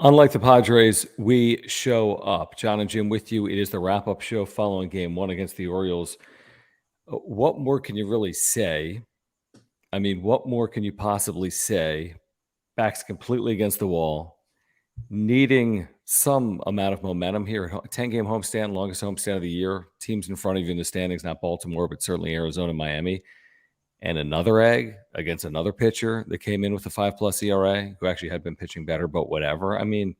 Unlike the Padres, we show up. John and Jim with you. It is the wrap-up show following Game 1 against the Orioles. What more can you really say? I mean, what more can you possibly say? Backs completely against the wall, needing some amount of momentum here. 10-game homestand, longest homestand of the year. Teams in front of you in the standings, not Baltimore, but certainly Arizona, Miami. And another egg against another pitcher that came in with a 5+ ERA, who actually had been pitching better, but whatever. I mean,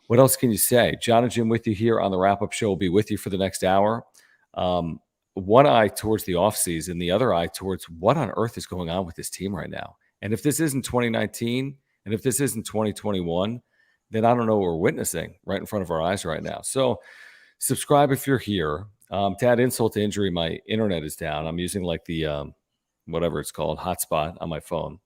what else can you say? John and Jim with you here on the wrap-up show. Will be with you for the next hour. One eye towards the offseason, the other eye towards what on earth is going on with this team right now. And if this isn't 2019, and if this isn't 2021, then I don't know what we're witnessing right in front of our eyes right now. So subscribe if you're here. To add insult to injury, my internet is down. I'm using like the whatever it's called, hotspot on my phone.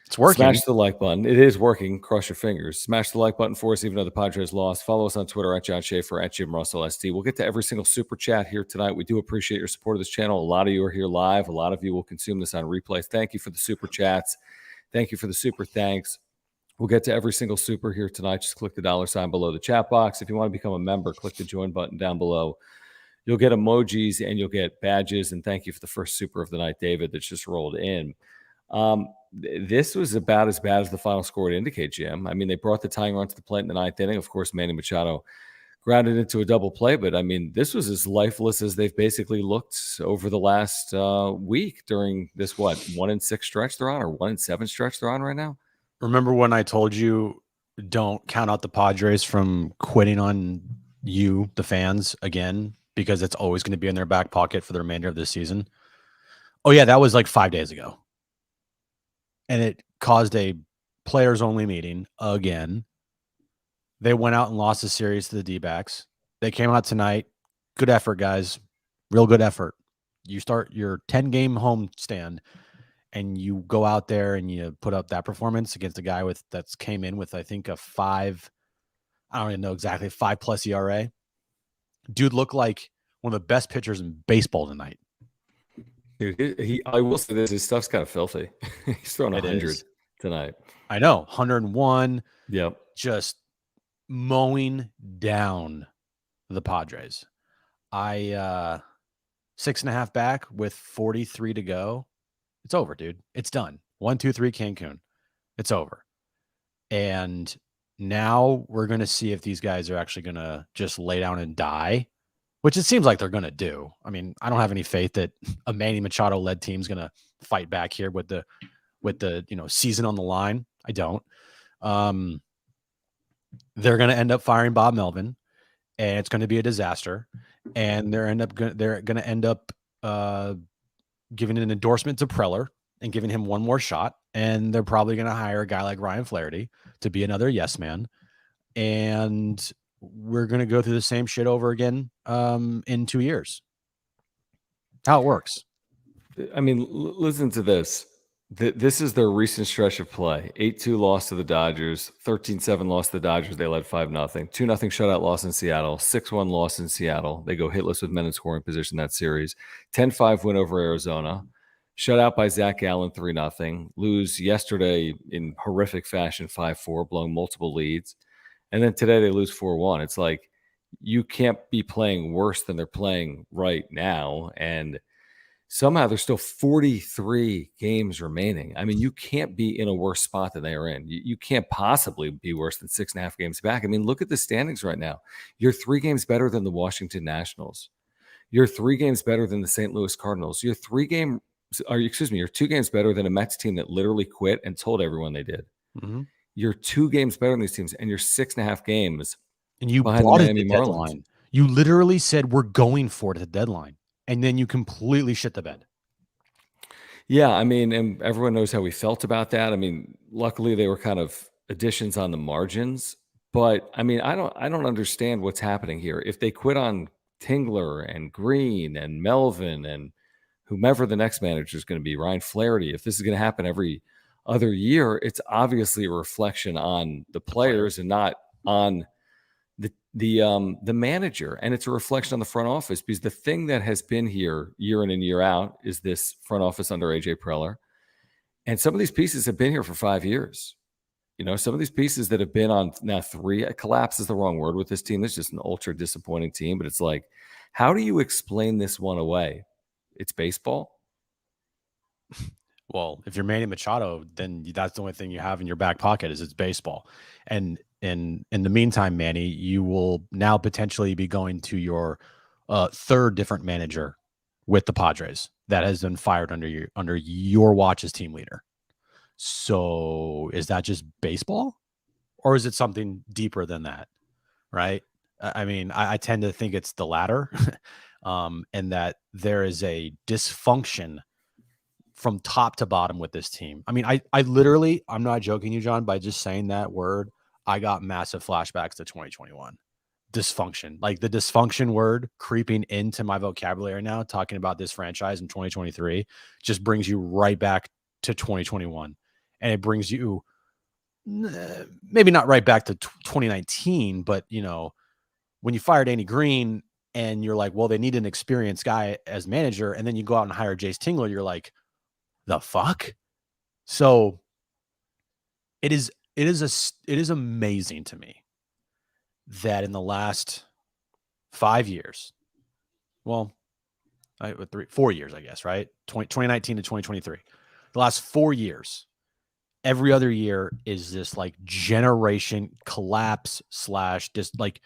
It's working. Smash the like button. It is working. Cross your fingers. Smash the like button for us, even though the Padres lost. Follow us on Twitter at John Schaefer, at Jim Russell ST. We'll get to every single super chat here tonight. We do appreciate your support of this channel. A lot of you are here live. A lot of you will consume this on replays. Thank you for the super chats. Thank you for the super thanks. We'll get to every single super here tonight. Just click the $ below the chat box. If you want to become a member, click the join button down below. You'll get emojis and you'll get badges. And thank you for the first super of the night, David, that's just rolled in. This was about as bad as the final score would indicate, Jim. I mean, they brought the tying run to the plate in the ninth inning. Of course, Manny Machado grounded into a double play. But, I mean, this was as lifeless as they've basically looked over the last week during this, 1-6 stretch they're on, or 1-7 stretch they're on right now? Remember when I told you don't count out the Padres from quitting on you, the fans, again, because it's always going to be in their back pocket for the remainder of this season? Oh, yeah, that was like 5 days ago. And it caused a players-only meeting again. They went out and lost the series to the D-backs. They came out tonight. Good effort, guys. Real good effort. You start your 10-game home stand, and you go out there and you put up that performance against a guy that's came in with, I think, a 5, I don't even know exactly, 5+ ERA. Dude looked like one of the best pitchers in baseball tonight. Dude, I will say this, his stuff's kind of filthy. He's throwing 100 tonight. I know, 101. Yep. Just mowing down the Padres. 6.5 back with 43 to go. It's over, dude. It's done. 1-2-3 Cancun. It's over. And now we're going to see if these guys are actually going to just lay down and die, which it seems like they're going to do. I mean, I don't have any faith that a Manny Machado-led team is going to fight back here with the season on the line. I don't. They're going to end up firing Bob Melvin, and it's going to be a disaster. And they're going to end up giving an endorsement to Preller and giving him one more shot. And they're probably going to hire a guy like Ryan Flaherty to be another yes man. And we're going to go through the same shit over again in 2 years. How it works. I mean, listen to this. This is their recent stretch of play. 8-2 loss to the Dodgers, 13-7 loss to the Dodgers. They led 5-0. 2-0 shutout loss in Seattle, 6-1 loss in Seattle. They go hitless with men in scoring position that series. 10-5 win over Arizona. Shut out by Zach Gallen, 3-0. Lose yesterday in horrific fashion, 5-4, blowing multiple leads. And then today they lose 4-1. It's like you can't be playing worse than they're playing right now. And somehow there's still 43 games remaining. I mean, you can't be in a worse spot than they are in. You can't possibly be worse than 6.5 games back. I mean, look at the standings right now. You're 3 games better than the Washington Nationals. You're 3 games better than the St. Louis Cardinals. You're 2 games better than a Mets team that literally quit and told everyone they did. Mm-hmm. You're 2 games better than these teams, and you're 6.5 games and you behind brought the it Miami at the Marlins. Deadline. You literally said we're going for it at the deadline, and then you completely shit the bed. Yeah, I mean, and everyone knows how we felt about that. I mean, luckily they were kind of additions on the margins, but I mean, I don't understand what's happening here. If they quit on Tingler and Green and Melvin and whomever the next manager is going to be, Ryan Flaherty, if this is going to happen every other year, it's obviously a reflection on the players and not on the manager, and it's a reflection on the front office, because the thing that has been here year in and year out is this front office under AJ Preller, and some of these pieces have been here for 5 years. some of these pieces that have been on now three, collapse is the wrong word with this team. It's just an ultra disappointing team, but it's like, how do you explain this one away? It's baseball. Well, if you're Manny Machado, then that's the only thing you have in your back pocket is it's baseball. And in the meantime, Manny, you will now potentially be going to your third different manager with the Padres that has been fired under your watch as team leader. So is that just baseball, or is it something deeper than that? Right? I mean, I tend to think it's the latter, and that there is a dysfunction from top to bottom with this team. I mean, I literally, I'm not joking you, John, by just saying that word, I got massive flashbacks to 2021. Dysfunction, like the dysfunction word creeping into my vocabulary now, talking about this franchise in 2023 just brings you right back to 2021. And it brings you maybe not right back to 2019, but when you fired Andy Green and you're like, well, they need an experienced guy as manager. And then you go out and hire Jace Tingler. You're like, the fuck? So it is amazing to me that in the last 5 years, well, 4 years, I guess, right? 2019 to 2023, the last 4 years, every other year is this like generation collapse / just like,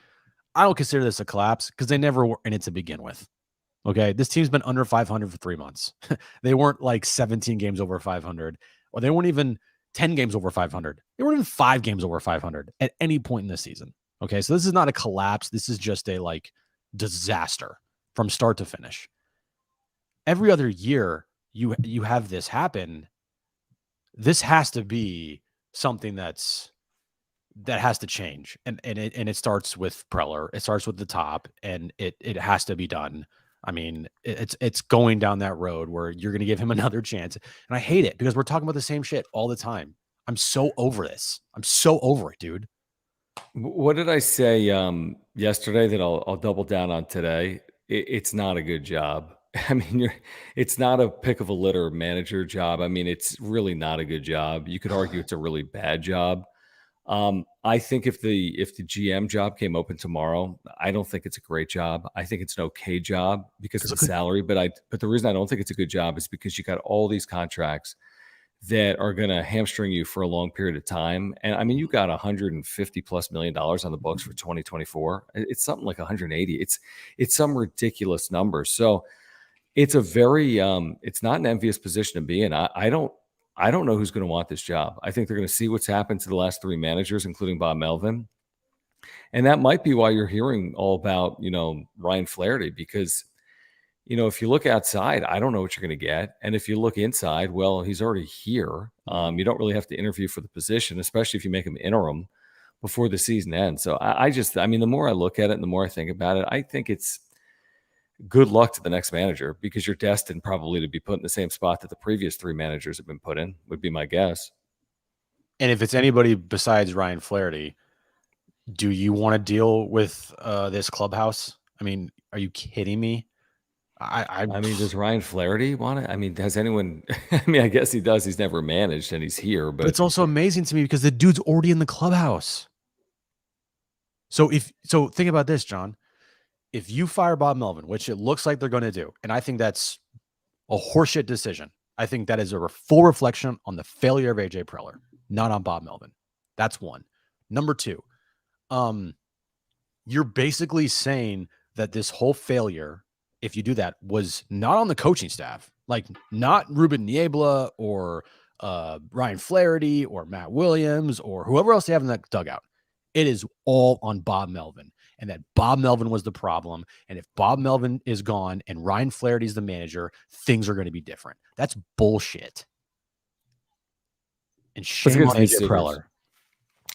I don't consider this a collapse because they never were in it to begin with. Okay. This team's been under 500 for 3 months. They weren't like 17 games over 500, or they weren't even 10 games over 500. They weren't even 5 games over 500 at any point in this season. Okay. So this is not a collapse. This is just a like disaster from start to finish. Every other year you have this happen. This has to be something that has to change. And it starts with Preller. It starts with the top, and it has to be done. I mean, it's going down that road where you're going to give him another chance. And I hate it because we're talking about the same shit all the time. I'm so over this. I'm so over it, dude. What did I say yesterday that I'll double down on today? It's not a good job. I mean, it's not a pick of a litter manager job. I mean, it's really not a good job. You could argue it's a really bad job. I think if the GM job came open tomorrow, I don't think it's a great job. I think it's an okay job because of the salary. But the reason I don't think it's a good job is because you got all these contracts that are going to hamstring you for a long period of time. And I mean, you got $150+ million on the books for 2024. It's something like 180. It's some ridiculous number. So it's a very it's not an envious position to be in. I don't know who's going to want this job. I think they're going to see what's happened to the last 3 managers, including Bob Melvin. And that might be why you're hearing all about, Ryan Flaherty, because, if you look outside, I don't know what you're going to get. And if you look inside, well, he's already here. You don't really have to interview for the position, especially if you make him interim before the season ends. So I mean, the more I look at it and the more I think about it, I think it's good luck to the next manager because you're destined probably to be put in the same spot that the previous 3 managers have been put in, would be my guess. And if it's anybody besides Ryan Flaherty, do you want to deal with this clubhouse? I mean, are you kidding me? I mean, does Ryan Flaherty want it? I mean, has anyone? I mean, I guess he does. He's never managed, and he's here. But it's also amazing to me because the dude's already in the clubhouse. So think about this, John. If you fire Bob Melvin, which it looks like they're going to do, and I think that's a horseshit decision. I think that is a full reflection on the failure of AJ Preller, not on Bob Melvin. That's one. Number 2, you're basically saying that this whole failure, if you do that, was not on the coaching staff, like not Ruben Niebla or Ryan Flaherty or Matt Williams or whoever else they have in that dugout. It is all on Bob Melvin, and that Bob Melvin was the problem. And if Bob Melvin is gone and Ryan Flaherty is the manager, things are going to be different. That's bullshit. And shame on AJ Preller.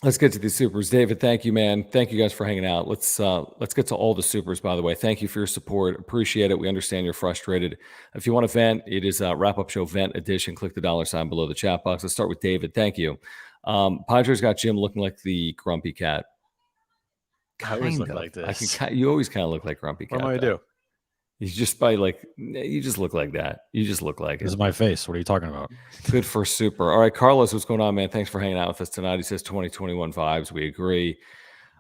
Let's get to the supers. David, thank you, man. Thank you guys for hanging out. Let's get to all the supers, by the way. Thank you for your support. Appreciate it. We understand you're frustrated. If you want to vent, it is a wrap-up show vent edition. Click the $sign below the chat box. Let's start with David. Thank you. Padres got Jim looking like the grumpy cat. I always look like this. You always kind of look like grumpy cat. What am I going to do? You just you just look like that. You just look like This it. is my face. What are you talking about? Good for super. All right, Carlos, what's going on, man? Thanks for hanging out with us tonight. He says 2021 vibes. We agree.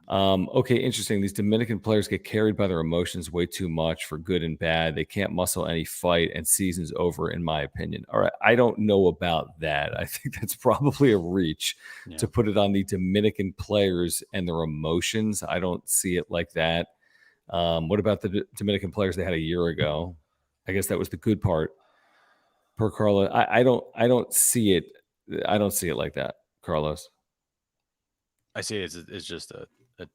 Okay, interesting. These Dominican players get carried by their emotions way too much for good and bad. They can't muscle any fight, and season's over, in my opinion. All right, I don't know about that. I think that's probably a reach to put it on the Dominican players and their emotions. I don't see it like that. What about the Dominican players they had a year ago? I guess that was the good part. Per Carlos, I don't see it. I don't see it like that, Carlos. I see it's just a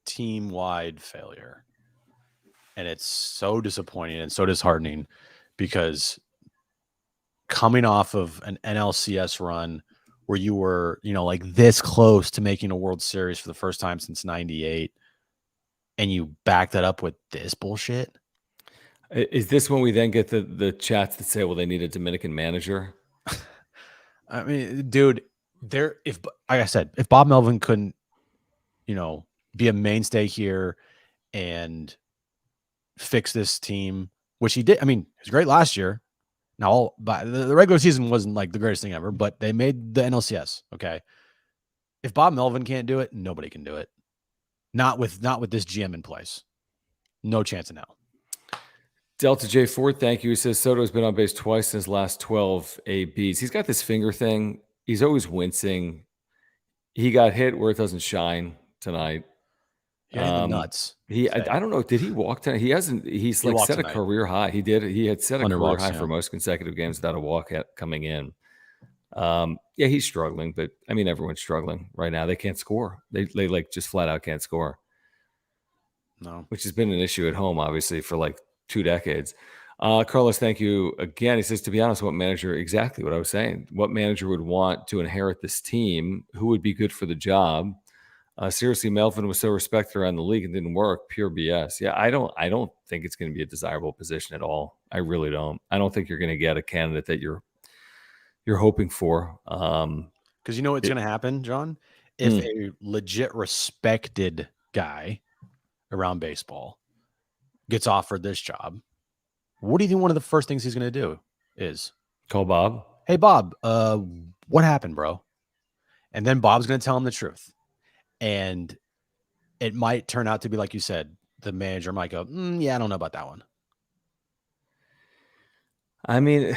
team-wide failure. And it's so disappointing and so disheartening because coming off of an NLCS run where you were, like this close to making a World Series for the first time since 98, and you back that up with this bullshit. Is this when we then get the chats that say, well, they need a Dominican manager? I mean, dude, like I said, if Bob Melvin couldn't, be a mainstay here and fix this team, which he did. I mean, it was great last year. Now, the regular season wasn't like the greatest thing ever, but they made the NLCS. Okay. If Bob Melvin can't do it, nobody can do it. Not with this GM in place. No chance in hell. Delta J Ford, thank you. He says Soto's been on base twice in his last 12 ABs. He's got this finger thing. He's always wincing. He got hit where it doesn't shine tonight. He hit the nuts. I don't know. Did he walk tonight? He hasn't. He's He like walked set tonight. a career high. He did. He had set a 100 career walks, high yeah. for most consecutive games without a walk coming in. Yeah, he's struggling, but I mean, everyone's struggling right now. They can't score. They like just flat out can't score. No, which has been an issue at home, obviously, for like 2 decades. Carlos, thank you again. He says, to be honest, exactly what I was saying, what manager would want to inherit this team? Who would be good for the job? Seriously, Melvin was so respected around the league and didn't work. Pure BS. Yeah, I don't think it's going to be a desirable position at all. I really don't. I don't think you're going to get a candidate that you're hoping for. because you know what's going to happen, John? If a legit respected guy around baseball gets offered this job, what do you think one of the first things he's going to do is? Call Bob. Hey, Bob, what happened, bro? And then Bob's going to tell him the truth. And it might turn out to be, like you said, the manager might go, yeah, I don't know about that one. I mean,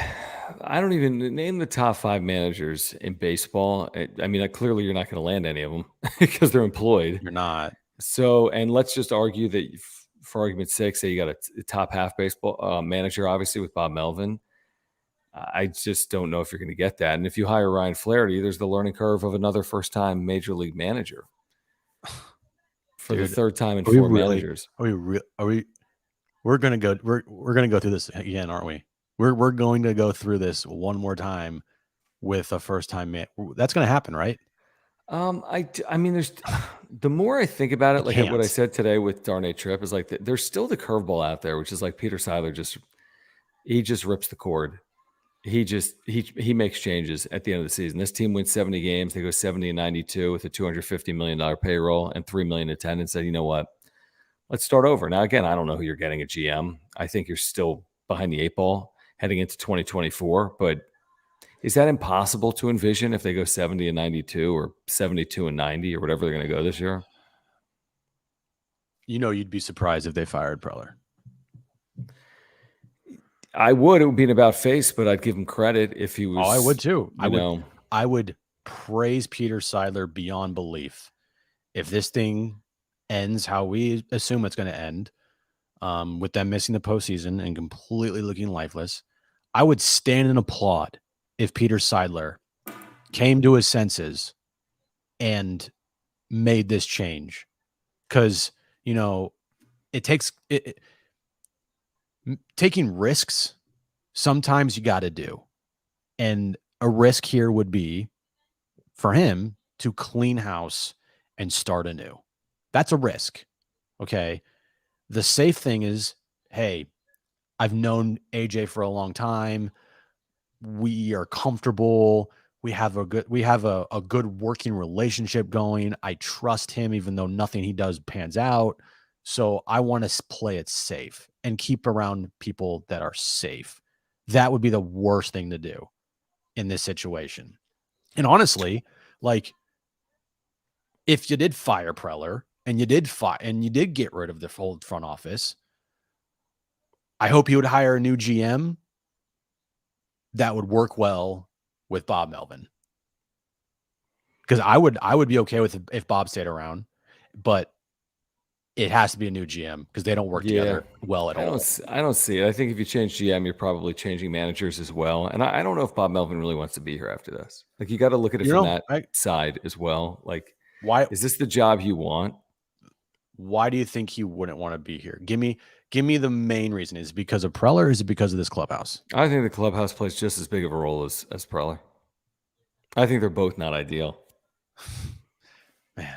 I don't even name the top 5 managers in baseball. I mean, clearly you're not going to land any of them because they're employed. You're not. So, and let's just argue that for argument's sake, say you got a top half baseball manager, obviously with Bob Melvin. I just don't know if you're going to get that. And if you hire Ryan Flaherty, there's the learning curve of another first-time major league manager for the third time in 4 managers. We're going to go. We're going to go through this again, aren't we? We're going to go through this one more time with a first-time man. That's going to happen, right? I mean, there's the more I think about it, like what I said today with Darnay Tripp is like there's still the curveball out there, which is like Peter Seidler just rips the cord. He makes changes at the end of the season. This team wins 70 games. They go 70-92 with a $250 million payroll and 3 million attendance. Said, you know what? Let's start over. Now, again, I don't know who you're getting at GM. I think you're still behind the 8 ball heading into 2024, but is that impossible to envision if they go 70-92 or 72-90 or whatever they're going to go this year? You'd be surprised if they fired Preller. I would. It would be an about face, but I'd give him credit if he was. Oh, I would too. I would praise Peter Seidler beyond belief if this thing ends how we assume it's going to end, with them missing the postseason and completely looking lifeless. I would stand and applaud if Peter Seidler came to his senses and made this change, because it takes taking risks. Sometimes you got to do, and a risk here would be for him to clean house and start anew. That's a risk. Okay. The safe thing is, hey, I've known AJ for a long time. We are comfortable. We have a good working relationship going. I trust him, even though nothing he does pans out. So I want to play it safe and keep around people that are safe. That would be the worst thing to do in this situation. And honestly, like if you did fire Preller and you did get rid of the whole front office, I hope he would hire a new GM that would work well with Bob Melvin. Because I would be okay with if Bob stayed around, but it has to be a new GM because they don't work together well at all. I don't see it. I think if you change GM, you're probably changing managers as well. And I don't know if Bob Melvin really wants to be here after this. Like, you got to look at it from that side as well. Like, why is this the job you want? Why do you think he wouldn't want to be here? Give me the main reason. Is it because of Preller or is it because of this clubhouse? I think the clubhouse plays just as big of a role as Preller. I think they're both not ideal. Man.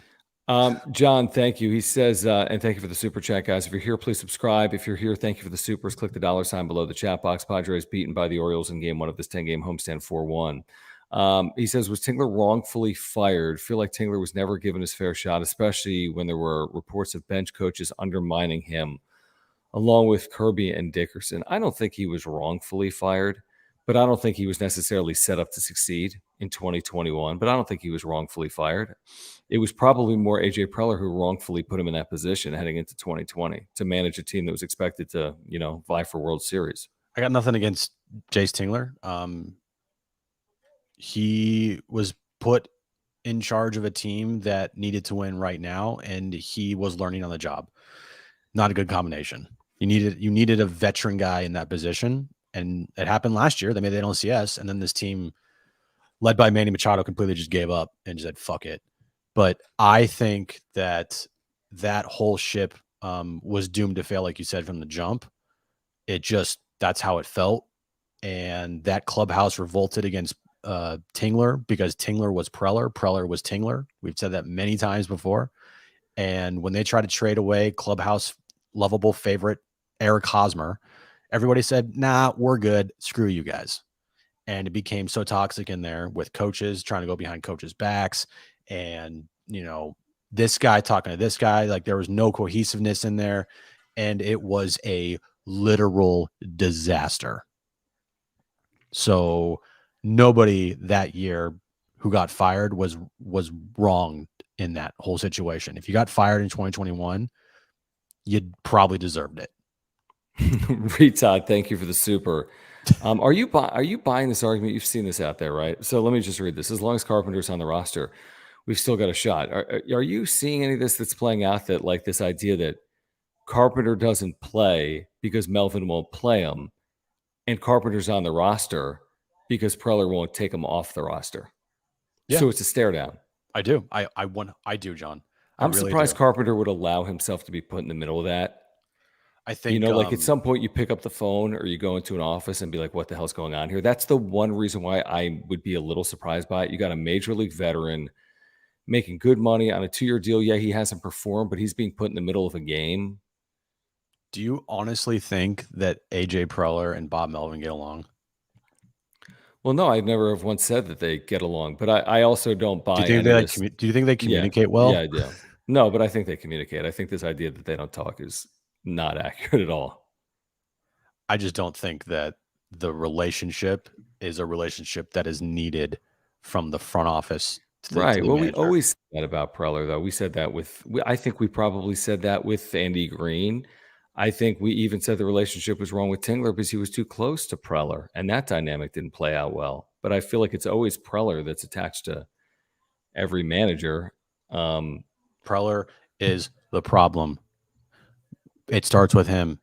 John, thank you. He says, and thank you for the super chat, guys. If you're here, please subscribe. If you're here, thank you for the supers. Click the $sign below the chat box. Padres beaten by the Orioles in game 1 of this 10-game homestand 4-1. He says, was Tingler wrongfully fired? Feel like Tingler was never given his fair shot, especially when there were reports of bench coaches undermining him, along with Kirby and Dickerson. I don't think he was wrongfully fired, but I don't think he was necessarily set up to succeed in 2021. But I don't think he was wrongfully fired. It was probably more AJ Preller who wrongfully put him in that position heading into 2020 to manage a team that was expected to, vie for World Series. I got nothing against Jace Tingler. He was put in charge of a team that needed to win right now, and he was learning on the job. Not a good combination. You needed a veteran guy in that position, and it happened last year. They made the NLCS, and then this team, led by Manny Machado, completely just gave up and just said, fuck it. But I think that whole ship was doomed to fail, like you said, from the jump. That's how it felt. And that clubhouse revolted against Tingler because Tingler was Preller. Preller was Tingler. We've said that many times before. And when they tried to trade away clubhouse lovable favorite Eric Hosmer, everybody said, nah, we're good. Screw you guys. And it became so toxic in there with coaches trying to go behind coaches' backs. And, this guy talking to this guy, like there was no cohesiveness in there. And it was a literal disaster. So nobody that year who got fired was wrong in that whole situation. If you got fired in 2021, you probably deserved it. Retod, thank you for the super. Are you buying this argument? You've seen this out there, right? So let me just read this. As long as Carpenter's on the roster, we've still got a shot. Are you seeing any of this that's playing out, that like this idea that Carpenter doesn't play because Melvin won't play him, and Carpenter's on the roster because Preller won't take him off the roster? Yeah. So it's a stare down. I do. I do, John. I'm really surprised Carpenter would allow himself to be put in the middle of that. I think, like at some point you pick up the phone or you go into an office and be like, what the hell's going on here? That's the one reason why I would be a little surprised by it. You got a major league veteran making good money on a 2-year deal. Yeah, he hasn't performed, but he's being put in the middle of a game. Do you honestly think that AJ Preller and Bob Melvin get along? Well, no, I've never have once said that they get along, but I also don't buy. Do you think they communicate well? Yeah, I do. No, but I think they communicate. I think this idea that they don't talk is not accurate at all. I just don't think that the relationship is a relationship that is needed from the front office. Right. Well, we always said that about Preller, though. We said that I think we probably said that with Andy Green. I think we even said the relationship was wrong with Tingler because he was too close to Preller, and that dynamic didn't play out well. But I feel like it's always Preller that's attached to every manager. Preller is the problem. It starts with him.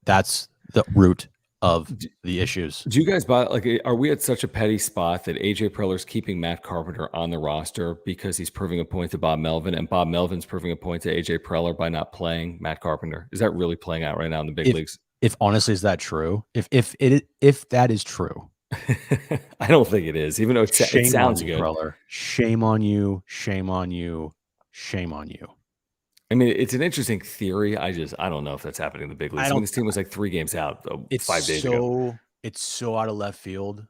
That's the root of the issues. Do you guys buy, like, are we at such a petty spot that AJ Preller's keeping Matt Carpenter on the roster because he's proving a point to Bob Melvin, and Bob Melvin's proving a point to AJ Preller by not playing Matt Carpenter? Is that really playing out right now in the big leagues? If honestly, is that true? If that is true, I don't think it is, even though it sounds good. Preller. Shame on you. Shame on you. Shame on you. I mean, it's an interesting theory. I don't know if that's happening in the big leagues. This team was like 3 games out 5 days ago. It's so out of left field.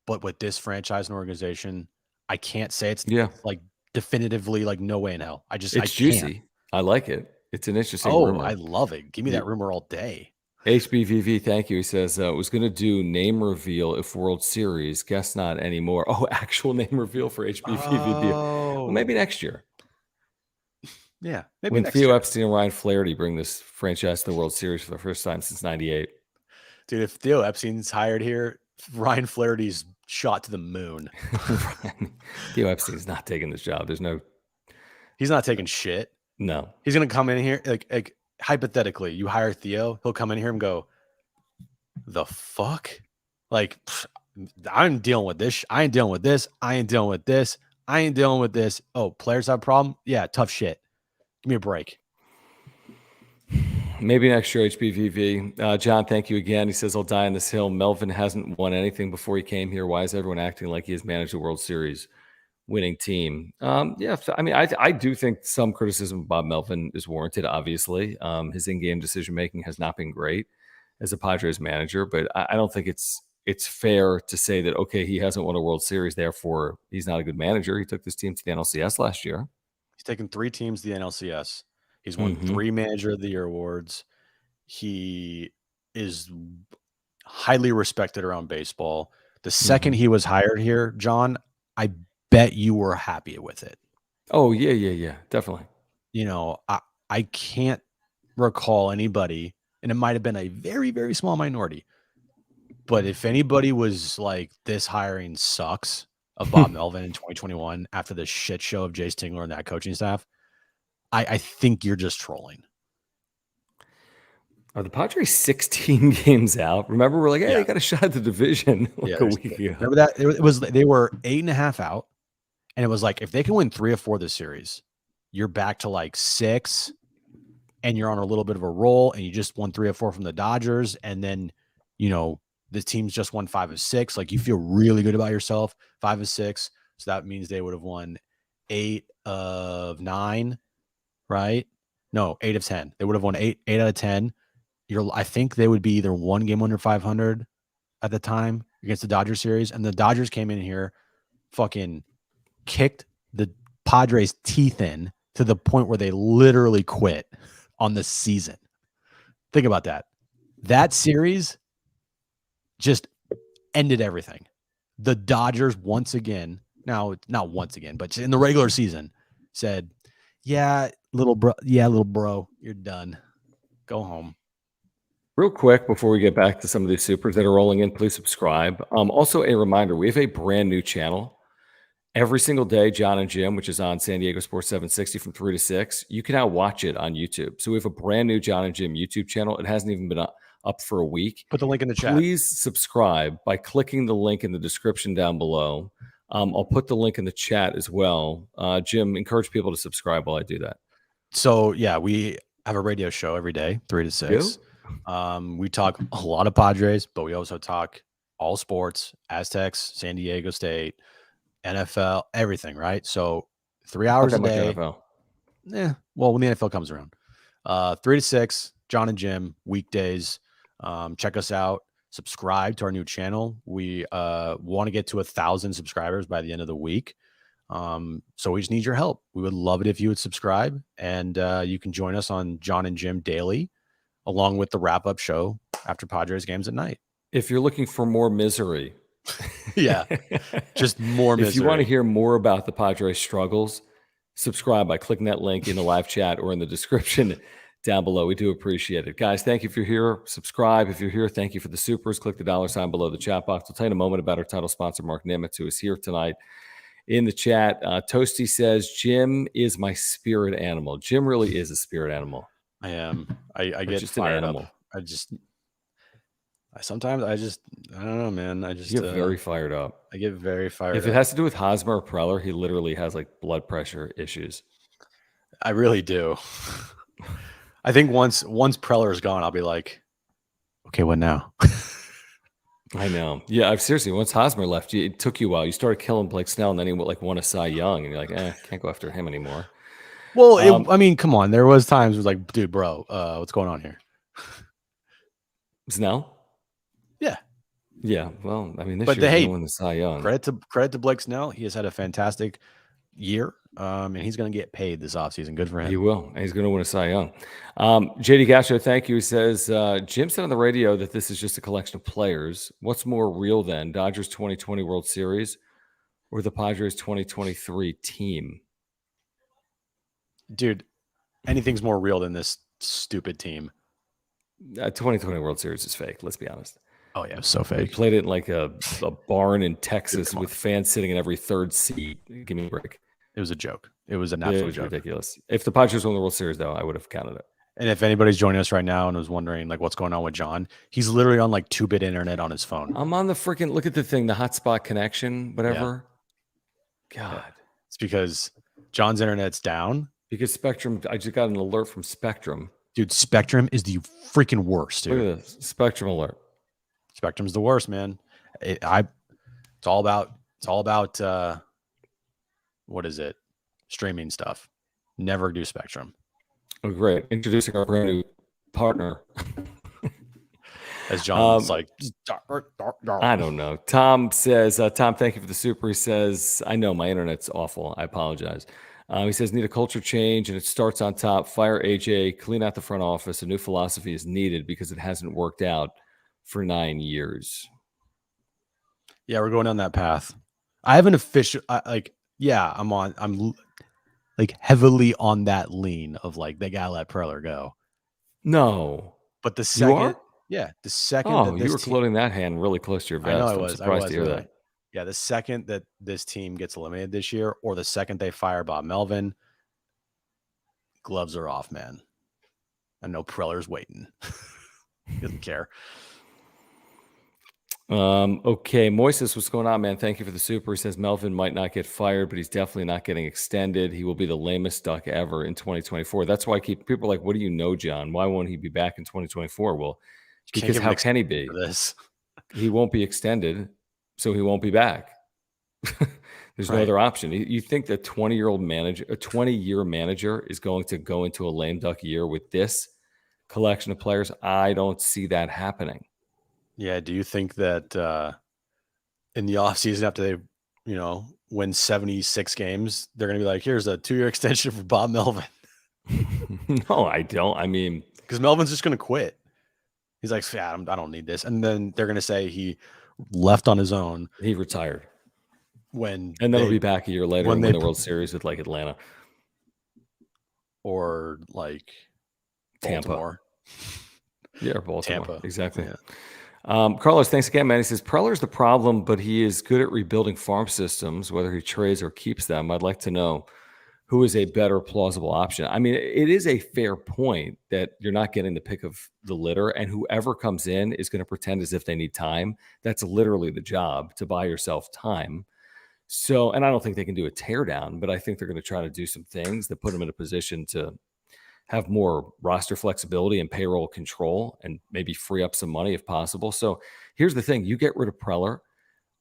But with this franchise and organization, I can't say it's like definitively like no way in hell. It's juicy. I like it. It's an interesting Oh, rumor. I love it. Give me that rumor all day. HBVV, thank you. He says, was going to do name reveal if World Series. Guess not anymore. Oh, actual name reveal for HBVVB. Well, maybe Oh, next year. yeah, maybe When next Theo year. Epstein and Ryan Flaherty bring this franchise to the World Series for the first time since 98. Dude, if Theo Epstein's hired here, Ryan Flaherty's shot to the moon. Theo Epstein's not taking this job. There's no. He's not taking shit. No. He's going to come in here, like hypothetically, you hire Theo, he'll come in here and go, the fuck? Like, I'm dealing with this. I ain't dealing with this. I ain't dealing with this. I ain't dealing with this. Oh, players have a problem? Yeah, tough shit. Give me a break. Maybe next year, HBVV. John, thank you again. He says, I'll die on this hill. Melvin hasn't won anything before he came here. Why is everyone acting like he has managed a World Series winning team? Yeah, I mean, I do think some criticism of Bob Melvin is warranted, obviously. His in-game decision-making has not been great as a Padres manager, but I don't think it's fair to say that, okay, he hasn't won a World Series, therefore he's not a good manager. He took this team to the NLCS last year. He's taken 3 teams to the NLCS. He's won 3 Manager of the Year awards. He is highly respected around baseball. The second he was hired here, John, I bet you were happy with it. Oh, yeah, definitely. You know, I can't recall anybody, and it might have been a very, very small minority, but if anybody was like, this hiring sucks of Bob Melvin in 2021 after the shit show of Jace Tingler and that coaching staff, I think you're just trolling. Are the Padres 16 games out? Remember, we're like, hey, they got a shot at the division a week ago. Remember that? It was they were 8.5 out, and it was like, if they can win 3 or 4 this series, you're back to like 6, and you're on a little bit of a roll, and you just won 3 or 4 from the Dodgers, and then, you know, the team's just won 5 of 6. Like, you feel really good about yourself. 5 of 6, so that means they would have won 8 of 9, right? No, 8 of 10. They would have won 8 out of 10. I think they would be either 1 game under 500 at the time against the Dodgers series. And the Dodgers came in here, fucking kicked the Padres' teeth in to the point where they literally quit on the season. Think about that. That series just ended everything. The Dodgers once again, now not once again, but in the regular season, said, yeah, little bro, you're done. Go home. Real quick, before we get back to some of these supers that are rolling in, please subscribe. Also, a reminder, we have a brand new channel. Every single day, John and Jim, which is on San Diego Sports 760 from 3 to 6, you can now watch it on YouTube. So we have a brand new John and Jim YouTube channel. It hasn't even been up for a week. Put the link in the chat. Please subscribe by clicking the link in the description down below. I'll put the link in the chat as well. Jim, encourage people to subscribe while I do that. So, yeah, we have a radio show every day, 3 to 6. We talk a lot of Padres, but we also talk all sports, Aztecs, San Diego State, NFL, everything, right? So 3 hours a day. Well, when the NFL comes around, 3 to 6, John and Jim, weekdays. Check us out. Subscribe to our new channel. We want to get to 1,000 subscribers by the end of the week. So we just need your help. We would love it if you would subscribe, and you can join us on John and Jim daily, along with the wrap-up show after Padres games at night. If you're looking for more misery, yeah, just more misery. If you want to hear more about the Padres struggles, subscribe by clicking that link in the live chat or in the description down below. We do appreciate it. Guys, thank you if you're here. Subscribe. If you're here, thank you for the supers. Click the $ below the chat box. We'll tell you in a moment about our title sponsor, Mark Nimitz, who is here tonight in the chat. Toasty says, Jim is my spirit animal. Jim really is a spirit animal. I am. I get just fired up. I don't know, man. You get very fired up. I get very fired up. If it has to do with Hosmer or Preller, he literally has like blood pressure issues. I really do. I think once Preller is gone, I'll be like, okay, what now? I know. Yeah, seriously, once Hosmer left, it took you a while. You started killing Blake Snell, and then he won a Cy Young, and you're like, can't go after him anymore. Well, I mean, come on. There was times it was like, dude, bro, what's going on here? Snell? Yeah. Yeah. Well, I mean, this year he's won the Cy Young. Credit to Blake Snell. He has had a fantastic year. and he's going to get paid this offseason. Good for him. He will. And he's going to win a Cy Young. JD Castro, thank you. He says, Jim said on the radio that this is just a collection of players. What's more real then, Dodgers 2020 World Series or the Padres 2023 team? Dude, anything's more real than this stupid team. 2020 World Series is fake. Let's be honest. Oh, yeah, so They fake. played it in like a barn in Texas with fans sitting in every third seat. Give me a break. It was a joke. It was an absolute joke. Ridiculous. If the Padres won the World Series, though, I would have counted it. And if anybody's joining us right now and was wondering like what's going on with John, he's literally on like 2-bit internet on his phone. I'm on the freaking, look at the thing, the hotspot connection, whatever. Yeah. God. It's because John's internet's down. Because Spectrum, I just got an alert from Spectrum. Dude, Spectrum is the freaking worst, dude. Look at this. Spectrum alert. Spectrum's the worst, man. It's all about what is it? Streaming stuff. Never do Spectrum. Oh, great. Introducing our brand new partner. As John's like, I don't know. Tom says, Tom, thank you for the super. He says, I know my internet's awful. I apologize. He says, need a culture change, and it starts on top. Fire AJ, clean out the front office. A new philosophy is needed because it hasn't worked out for 9 years. Yeah, we're going down that path. I have an official, I'm like heavily on that lean of like, they got to let Preller go. No. But the second, You are? Yeah, the second. Oh, you were floating that hand really close to your vest. I know I I'm was. surprised to hear really. that. Yeah, the second that this team gets eliminated this year, or the second they fire Bob Melvin, gloves are off, man. I know Preller's waiting. He doesn't care. Okay, Moises, what's going on, man? Thank you for the super. He says Melvin might not get fired, but he's definitely not getting extended. He will be the lamest duck ever in 2024. That's why people are like, what do you know, John? Why won't he be back in 2024? Well, because how can he be? This? He won't be extended, so he won't be back. There's no other option. You think that 20-year-old manager, a 20-year manager is going to go into a lame duck year with this collection of players? I don't see that happening. Yeah. Do you think that in the offseason after they, win 76 games, they're going to be like, here's a 2-year extension for Bob Melvin? No, I don't. I mean, because Melvin's just going to quit. He's like, yeah, I don't need this. And then they're going to say he left on his own. He retired. And then he'll be back a year later and win the World Series with like Atlanta. Or like Baltimore. Yeah, Baltimore. Tampa. Exactly. Yeah. Carlos, thanks again, man. He says, Preller's the problem, but he is good at rebuilding farm systems, whether he trades or keeps them. I'd like to know who is a better plausible option. I mean, it is a fair point that you're not getting the pick of the litter, and whoever comes in is going to pretend as if they need time. That's literally the job, to buy yourself time. So, and I don't think they can do a teardown, but I think they're going to try to do some things that put them in a position to have more roster flexibility and payroll control and maybe free up some money if possible. So here's the thing. You get rid of Preller.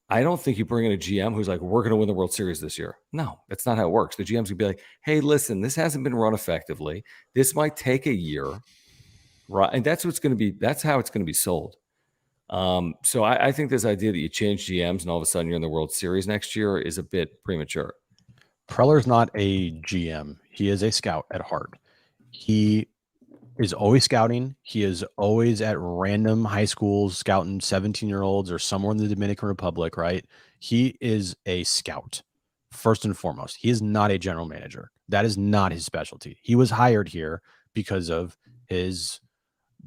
I don't think you bring in a GM who's like, we're going to win the World Series this year. No, that's not how it works. The GM's going to be like, hey, listen, this hasn't been run effectively. This might take a year. Right. And that's how it's going to be sold. So I think this idea that you change GMs and all of a sudden you're in the World Series next year is a bit premature. Preller's not a GM. He is a scout at heart. He is always scouting. He is always at random high schools scouting 17-year-olds or somewhere in the Dominican Republic, right? He is a scout, first and foremost. He is not a general manager. That is not his specialty. He was hired here because of his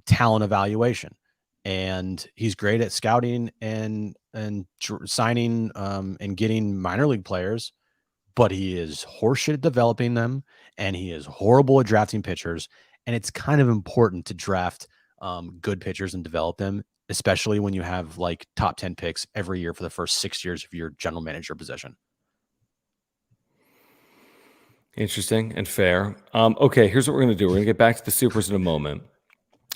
talent evaluation. And he's great at scouting and signing and getting minor league players, but he is horseshit at developing them, and he is horrible at drafting pitchers. And it's kind of important to draft good pitchers and develop them, especially when you have like top 10 picks every year for the first 6 years of your general manager position. Interesting and fair. Okay, here's what we're going to do. We're going to get back to the supers in a moment.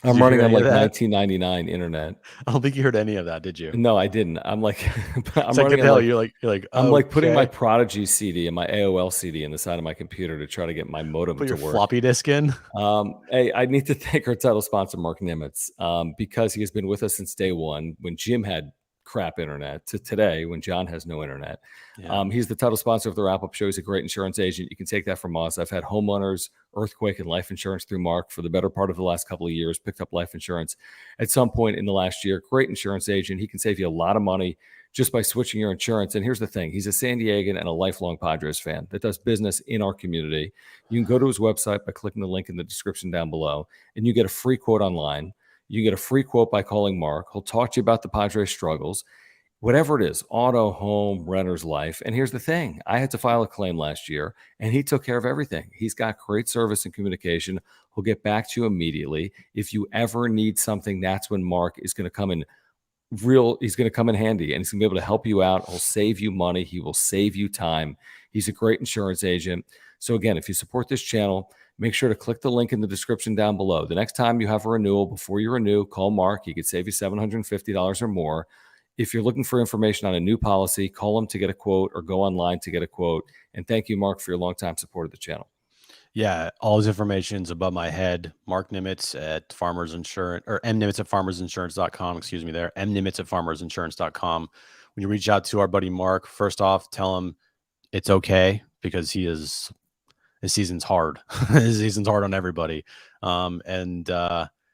I'm running on like 1999 internet. I don't think you heard any of that, did you? No, I didn't. I'm like, I'm running on you're like, I'm like putting my Prodigy CD and my AOL CD in the side of my computer to try to get my modem to work. Floppy disk in. Hey, I need to thank our title sponsor, Mark Nimitz, because he has been with us since day one when Jim had crap internet to today when John has no internet. Yeah. He's the title sponsor of the wrap-up show. He's a great insurance agent. You can take that from us. I've had homeowners, earthquake, and life insurance through Mark for the better part of the last couple of years, picked up life insurance at some point in the last year. Great insurance agent. He can save you a lot of money just by switching your insurance. And here's the thing. He's a San Diegan and a lifelong Padres fan that does business in our community. You can go to his website by clicking the link in the description down below, and you get a free quote online. You get a free quote by calling Mark. He'll talk to you about the Padres struggles, whatever it is, auto, home, renter's life. And here's the thing. I had to file a claim last year, and he took care of everything. He's got great service and communication. He'll get back to you immediately. If you ever need something, that's when Mark is going to come in he's going to come in handy, and he's going to be able to help you out. He'll save you money. He will save you time. He's a great insurance agent. So again, if you support this channel, make sure to click the link in the description down below. The next time you have a renewal, before you renew, call Mark. He could save you $750 or more. If you're looking for information on a new policy, call him to get a quote or go online to get a quote. And thank you, Mark, for your longtime support of the channel. Yeah, all his information is above my head. Mark Nimitz at Farmers Insurance, or Nimitz at farmersinsurance.com. Excuse me there. Nimitz at farmersinsurance.com. When you reach out to our buddy Mark, first off, tell him it's okay, because his season's hard. His season's hard on everybody. And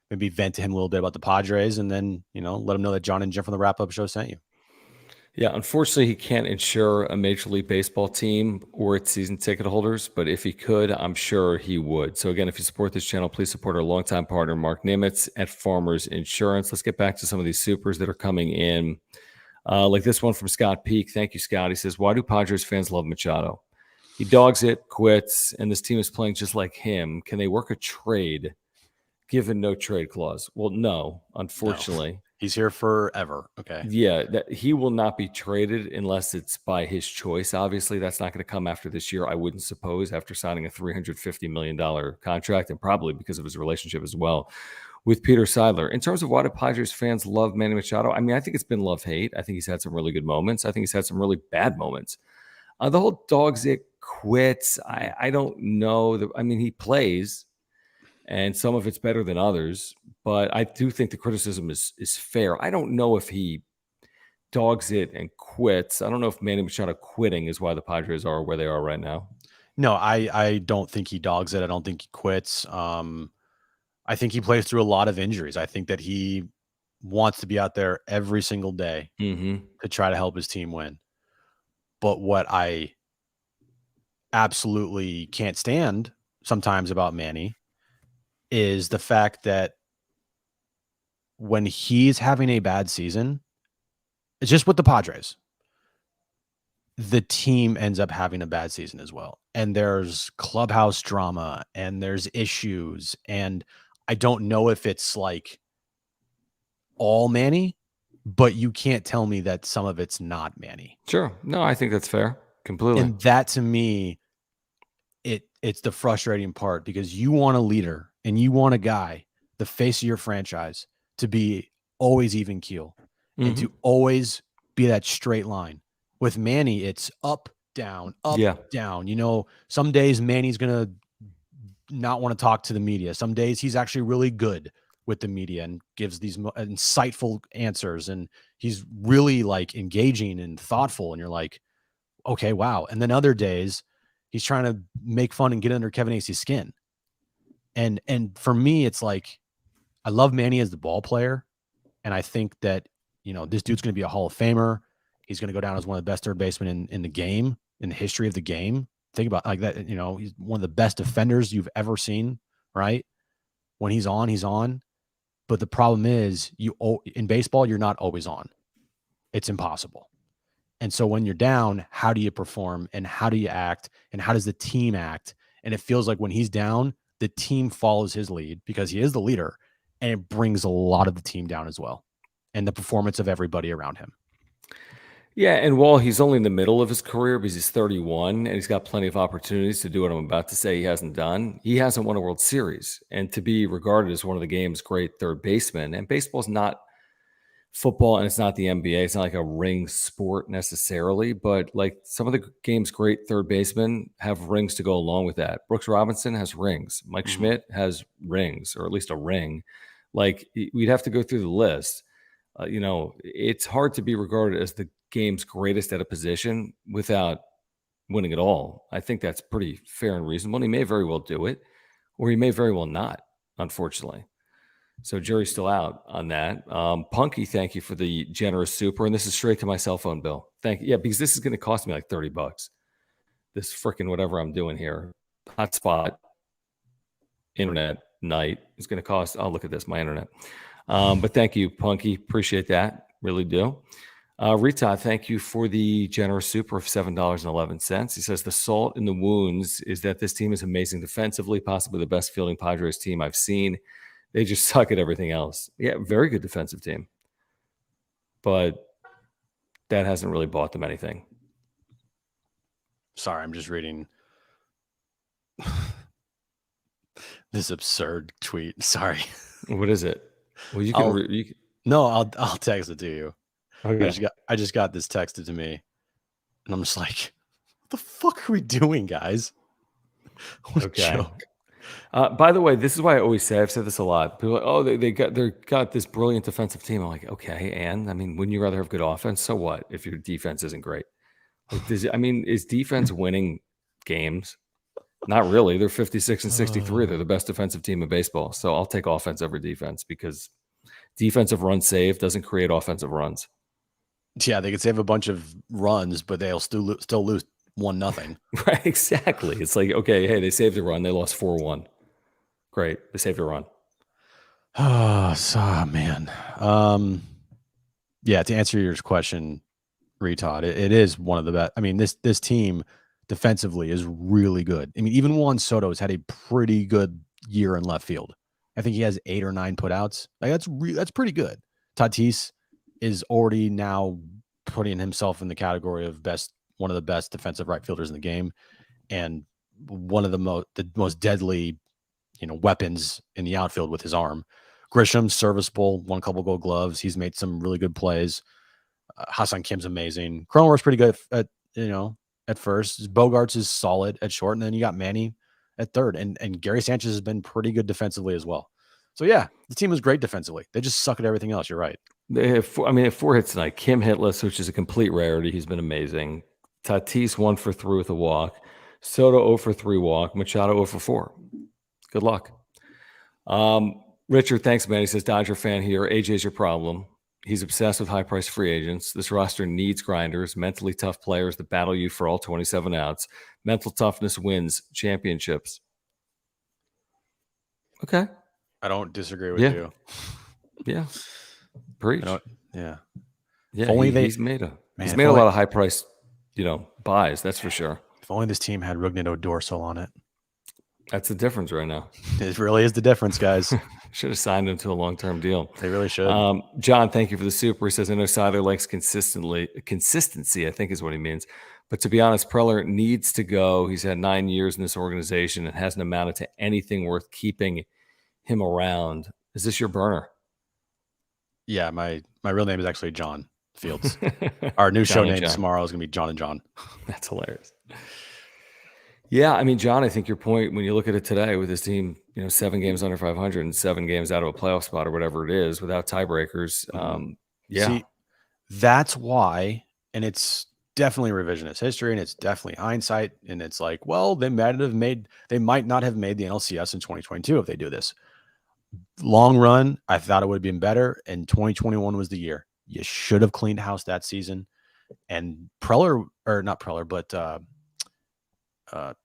maybe vent to him a little bit about the Padres, and then, let him know that John and Jim from the wrap-up show sent you. Yeah, unfortunately, he can't insure a Major League Baseball team or its season ticket holders, but if he could, I'm sure he would. So again, if you support this channel, please support our longtime partner, Mark Nimitz at Farmers Insurance. Let's get back to some of these supers that are coming in. Like this one from Scott Peak. Thank you, Scott. He says, why do Padres fans love Machado? He dogs it, quits, and this team is playing just like him. Can they work a trade given no trade clause? Well, no, unfortunately. No. He's here forever. Okay. Yeah, he will not be traded unless it's by his choice. Obviously, that's not going to come after this year, I wouldn't suppose, after signing a $350 million contract, and probably because of his relationship as well with Peter Seidler. In terms of why do Padres fans love Manny Machado, I mean, I think it's been love-hate. I think he's had some really good moments. I think he's had some really bad moments. The whole dogs it, quits, I don't know. I mean, he plays, and some of it's better than others, but I do think the criticism is fair. I don't know if he dogs it and quits. I don't know if Manny Machado quitting is why the Padres are where they are right now. No, I don't think he dogs it. I don't think he quits. I think he plays through a lot of injuries. I think that he wants to be out there every single day to try to help his team win. But what I absolutely can't stand sometimes about Manny is the fact that when he's having a bad season, it's just with the Padres, the team ends up having a bad season as well. And there's clubhouse drama and there's issues. And I don't know if it's like all Manny, but you can't tell me that some of it's not Manny. Sure. No, I think that's fair. Completely. And that, to me, it's the frustrating part, because you want a leader and you want a guy, the face of your franchise, to be always even keel and to always be that straight line. With Manny, it's up, down, down. Some days Manny's going to not want to talk to the media. Some days he's actually really good with the media and gives these insightful answers, and he's really like engaging and thoughtful. And you're like, okay, wow. And then other days he's trying to make fun and get under Kevin Acey's skin. And for me, it's like, I love Manny as the ball player. And I think that, this dude's going to be a Hall of Famer. He's going to go down as one of the best third basemen in the game, in the history of the game. Think about like that. He's one of the best defenders you've ever seen, right? When he's on, he's on. But the problem is, in baseball, you're not always on. It's impossible. And so when you're down, how do you perform, and how do you act, and how does the team act? And it feels like when he's down, the team follows his lead because he is the leader, and it brings a lot of the team down as well, and the performance of everybody around him. Yeah, and while he's only in the middle of his career because he's 31 and he's got plenty of opportunities to do what I'm about to say he hasn't done, he hasn't won a World Series. And to be regarded as one of the game's great third basemen, and baseball's not football and it's not the NBA. It's not like a ring sport necessarily, but like some of the game's great third basemen have rings to go along with that. Brooks Robinson has rings. Mike Schmidt has rings, or at least a ring. Like, we'd have to go through the list. It's hard to be regarded as the game's greatest at a position without winning it all. I think that's pretty fair and reasonable. And he may very well do it, or he may very well not, unfortunately. So jury's still out on that. Punky, thank you for the generous super. And this is straight to my cell phone bill. Thank you. Yeah, because this is going to cost me like $30. This freaking whatever I'm doing here. Hotspot, internet, night is going to cost. I'll look at this, my internet. But thank you, Punky. Appreciate that. Really do. Rita, thank you for the generous super of $7.11. He says the salt in the wounds is that this team is amazing defensively, possibly the best fielding Padres team I've seen. They just suck at everything else. Yeah, very good defensive team. But that hasn't really bought them anything. Sorry, I'm just reading this absurd tweet. Sorry. What is it? Well, you can. No, I'll text it to you. Okay. I just got this texted to me, and I'm just like, "What the fuck are we doing, guys?" What a joke. By the way, this is why I always say, I've said this a lot. People are like, oh, they got this brilliant defensive team. I'm like, okay, and I mean, wouldn't you rather have good offense? So what if your defense isn't great? Like, is defense winning games? Not really. They're 56 and 63. They're the best defensive team in baseball. So I'll take offense over defense because defensive run save doesn't create offensive runs. Yeah, they could save a bunch of runs, but they'll still lose 1-0. Right, exactly. It's like, okay, hey, they saved a run. They lost 4-1. Great. They saved a run. Man. Yeah, to answer your question, Retod, it is one of the best. I mean, this team defensively is really good. I mean, even Juan Soto's had a pretty good year in left field. I think he has 8 or 9 putouts. Like that's pretty good. Tatis is already now putting himself in the category of one of the best defensive right fielders in the game, and one of the most deadly, weapons in the outfield with his arm. Grisham's serviceable, won a couple Gold Gloves. He's made some really good plays. Hassan Kim's amazing. Cronenworth's pretty good at first. Bogarts is solid at short, and then you got Manny at third, and Gary Sanchez has been pretty good defensively as well. So yeah, the team is great defensively. They just suck at everything else. You're right. They have 4 hits tonight. Kim hitless, which is a complete rarity. He's been amazing. Tatis 1 for 3 with a walk. Soto 0 for 3 walk. Machado 0 for 4. Good luck. Richard, thanks, man. He says, Dodger fan here. AJ's your problem. He's obsessed with high-priced free agents. This roster needs grinders, mentally tough players that battle you for all 27 outs. Mental toughness wins championships. Okay. I don't disagree with you. Yeah. Preach. Yeah. Yeah. He's made a lot of high-priced, buys. That's for sure. If only this team had Rugnedo Dorsal on it. That's the difference right now. It really is the difference, guys. Should have signed him to a long-term deal. They really should. John, thank you for the super. He says, I know Siler likes consistency, I think is what he means. But to be honest, Preller needs to go. He's had 9 years in this organization and hasn't amounted to anything worth keeping him around. Is this your burner? Yeah, my real name is actually John Fields. Our new show name tomorrow is going to be John and John. That's hilarious. Yeah, I mean, John, I think your point when you look at it today with this team, 7 games under 500 and 7 games out of a playoff spot or whatever it is without tiebreakers. Yeah. See, that's why, and it's definitely revisionist history and it's definitely hindsight. And it's like, well, they might not have made the NLCS in 2022 if they do this. Long run, I thought it would have been better. And 2021 was the year. You should have cleaned house that season. And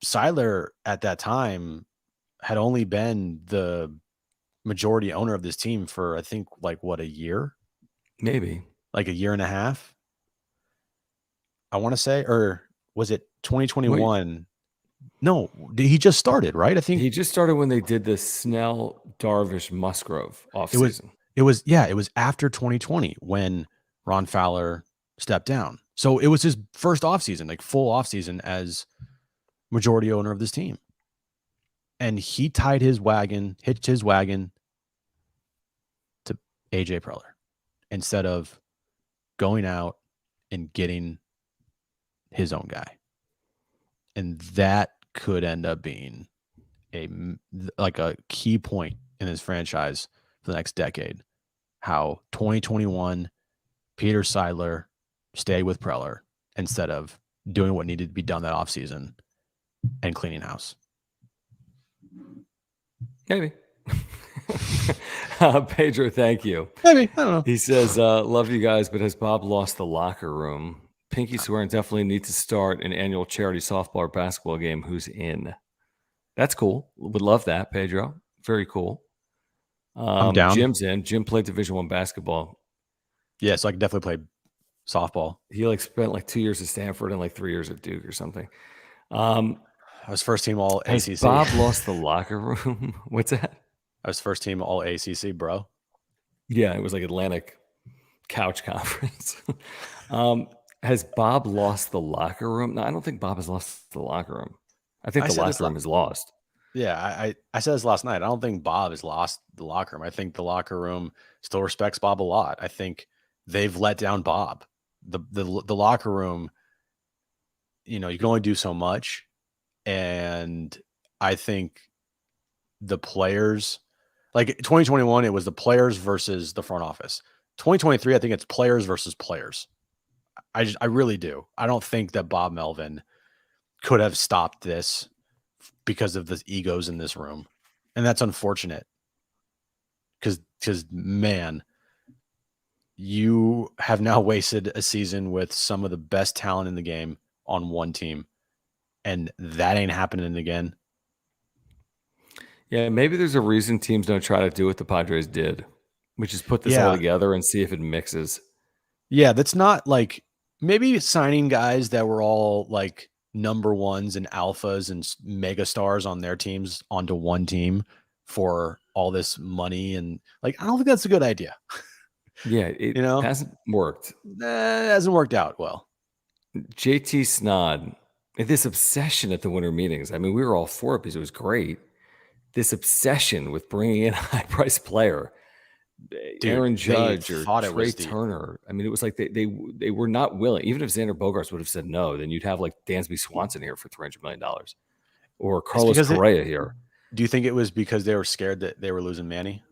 Siler at that time had only been the majority owner of this team for, I think, a year? Maybe. Like a year and a half? I want to say, or was it 2021? Wait. No, he just started, right? I think he just started when they did the Snell, Darvish, Musgrove offseason. It was after 2020 when Ron Fowler stepped down. So it was his first offseason, like full offseason as majority owner of this team. And he hitched his wagon to AJ Preller instead of going out and getting his own guy. And that could end up being a key point in his franchise for the next decade. how 2021 Peter Seidler stayed with Preller instead of doing what needed to be done that offseason and cleaning house. Maybe. Pedro, thank you. Maybe. I don't know. He says, love you guys, but has Bob lost the locker room? Pinky swearing definitely need to start an annual charity softball or basketball game. Who's in? That's cool. Would love that, Pedro. Very cool. I'm down. Jim's in. Jim played Division I basketball. Yeah, so I can definitely play softball. He spent 2 years at Stanford and 3 years at Duke or something. I was first team all Has ACC. Bob lost the locker room? What's that? I was first team all ACC, bro. Yeah, it was like Atlantic Couch Conference. Has Bob lost the locker room? No, I don't think Bob has lost the locker room. I think the locker room is lost. Yeah, I said this last night. I don't think Bob has lost the locker room. I think the locker room still respects Bob a lot. I think they've let down Bob. The locker room, you can only do so much. And I think the players, like 2021, it was the players versus the front office. 2023, I think it's players versus players. I really do. I don't think that Bob Melvin could have stopped this because of the egos in this room. And that's unfortunate. Because man, you have now wasted a season with some of the best talent in the game on one team. And that ain't happening again. Yeah, maybe there's a reason teams don't try to do what the Padres did, which is put this all together and see if it mixes. Yeah, that's not like maybe signing guys that were all like number ones and alphas and mega stars on their teams onto one team for all this money. And I don't think that's a good idea. Yeah, it hasn't worked. It hasn't worked out well. JT Snod, this obsession at the winter meetings. I mean, we were all for it because it was great. This obsession with bringing in a high-priced player, dude, Aaron Judge or Trey Turner. I mean, it was like they were not willing. Even if Xander Bogaerts would have said no, then you'd have like Dansby Swanson here for $300 million or Carlos Correa here. Do you think it was because they were scared that they were losing Manny?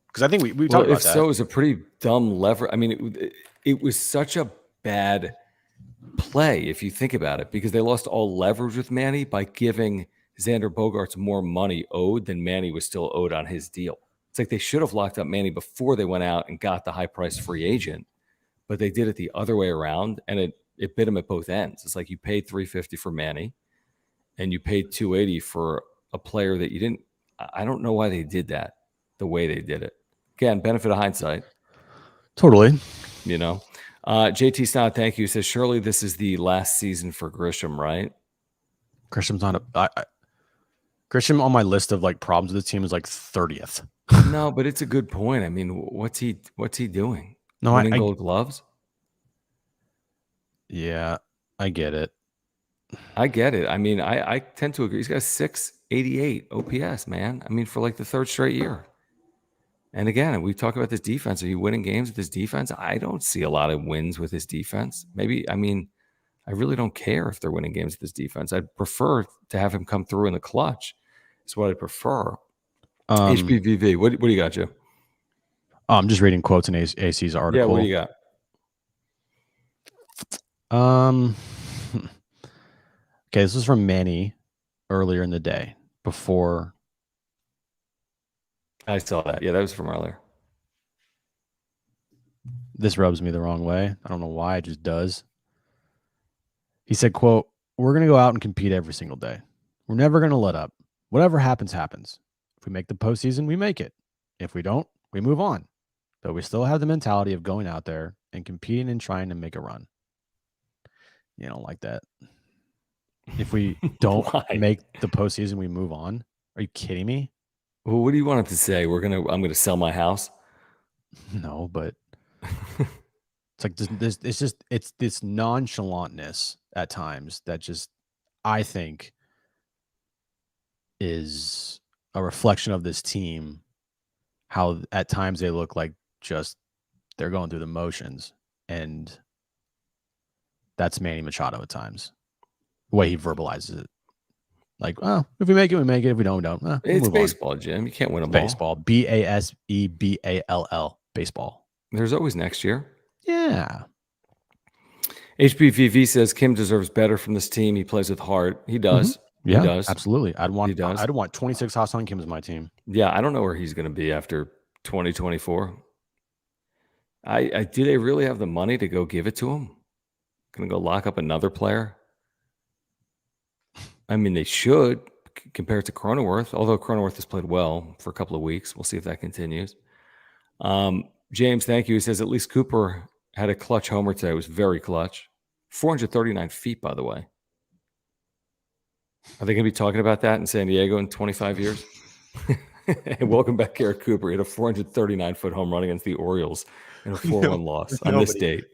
Because I think we talked about that. So it was a pretty dumb lever. I mean, it was such a bad play if you think about it, because they lost all leverage with Manny by giving Xander Bogaerts more money owed than Manny was still owed on his deal. It's like they should have locked up Manny before they went out and got the high-priced free agent, but they did it the other way around, and it bit them at both ends. It's like you paid $350 for Manny, and you paid $280 for a player that you didn't. I don't know why they did that the way they did it. Again, benefit of hindsight. Totally. JT Snow, thank you. Says, surely this is the last season for Grisham, right? Grisham's not Grisham on my list of like problems with the team is like 30th. No, but it's a good point. I mean, what's he doing? No, winning Gold Gloves? Yeah, I get it. I mean, I tend to agree. He's got 688 OPS, man. I mean, for like the third straight year. And again, we talk about this defense. Are you winning games with this defense? I don't see a lot of wins with his defense. Maybe, I mean, I really don't care if they're winning games with this defense. I'd prefer to have him come through in the clutch. It's what I prefer. HBVV, what do you got, Joe? I'm just reading quotes in AC's article. Yeah, what do you got? Okay, this was from Manny earlier in the day before. I saw that. Yeah, that was from earlier. This rubs me the wrong way. I don't know why. It just does. He said, quote, "We're going to go out and compete every single day. We're never going to let up. Whatever happens, happens. If we make the postseason, we make it. If we don't, we move on. But we still have the mentality of going out there and competing and trying to make a run." You don't like that. If we don't make the postseason, we move on. Are you kidding me? Well, what do you want him to say? I'm going to sell my house? No, but it's like this. It's this nonchalantness at times that just, I think, is a reflection of this team. How at times they look like just they're going through the motions, and that's Manny Machado at times. The way he verbalizes it, Like, oh, if we make it, we make it. If we don't, we don't. We'll It's move on. baseball, Jim. You can't win them all. Baseball. Baseball. Baseball. There's always next year. Yeah. HPVV says Kim deserves better from this team. He plays with heart. He does. Yeah, he does. Absolutely. I'd He does. want 26 Ha-Seong Kim as my team. Yeah, I don't know where he's going to be after 2024. Do they really have the money to go give it to him? Going to go lock up another player? I mean, they should compared to Cronenworth, although Cronenworth has played well for a couple of weeks. We'll see if that continues. James, thank you. He says at least Cooper had a clutch homer today. It was very clutch. 439 feet, by the way. Are they going to be talking about that in San Diego in 25 years? And welcome back, Garrett Cooper. He had a 439-foot home run against the Orioles in a 4-1 loss on this date.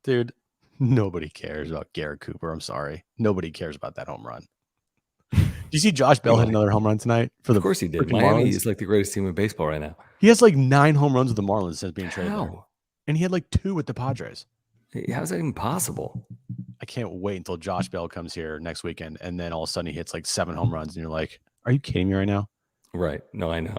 Dude, nobody cares about Garrett Cooper. I'm sorry. Nobody cares about that home run. Do you see Josh Bell hit another home run tonight? Of course he did. Miami is like the greatest team in baseball right now. He has like 9 home runs with the Marlins since being traded there. How? And he had like 2 with the Padres. How's that even possible? I can't wait until Josh Bell comes here next weekend, and then all of a sudden he hits like 7 home runs, and you're like, are you kidding me right now? Right. No, I know.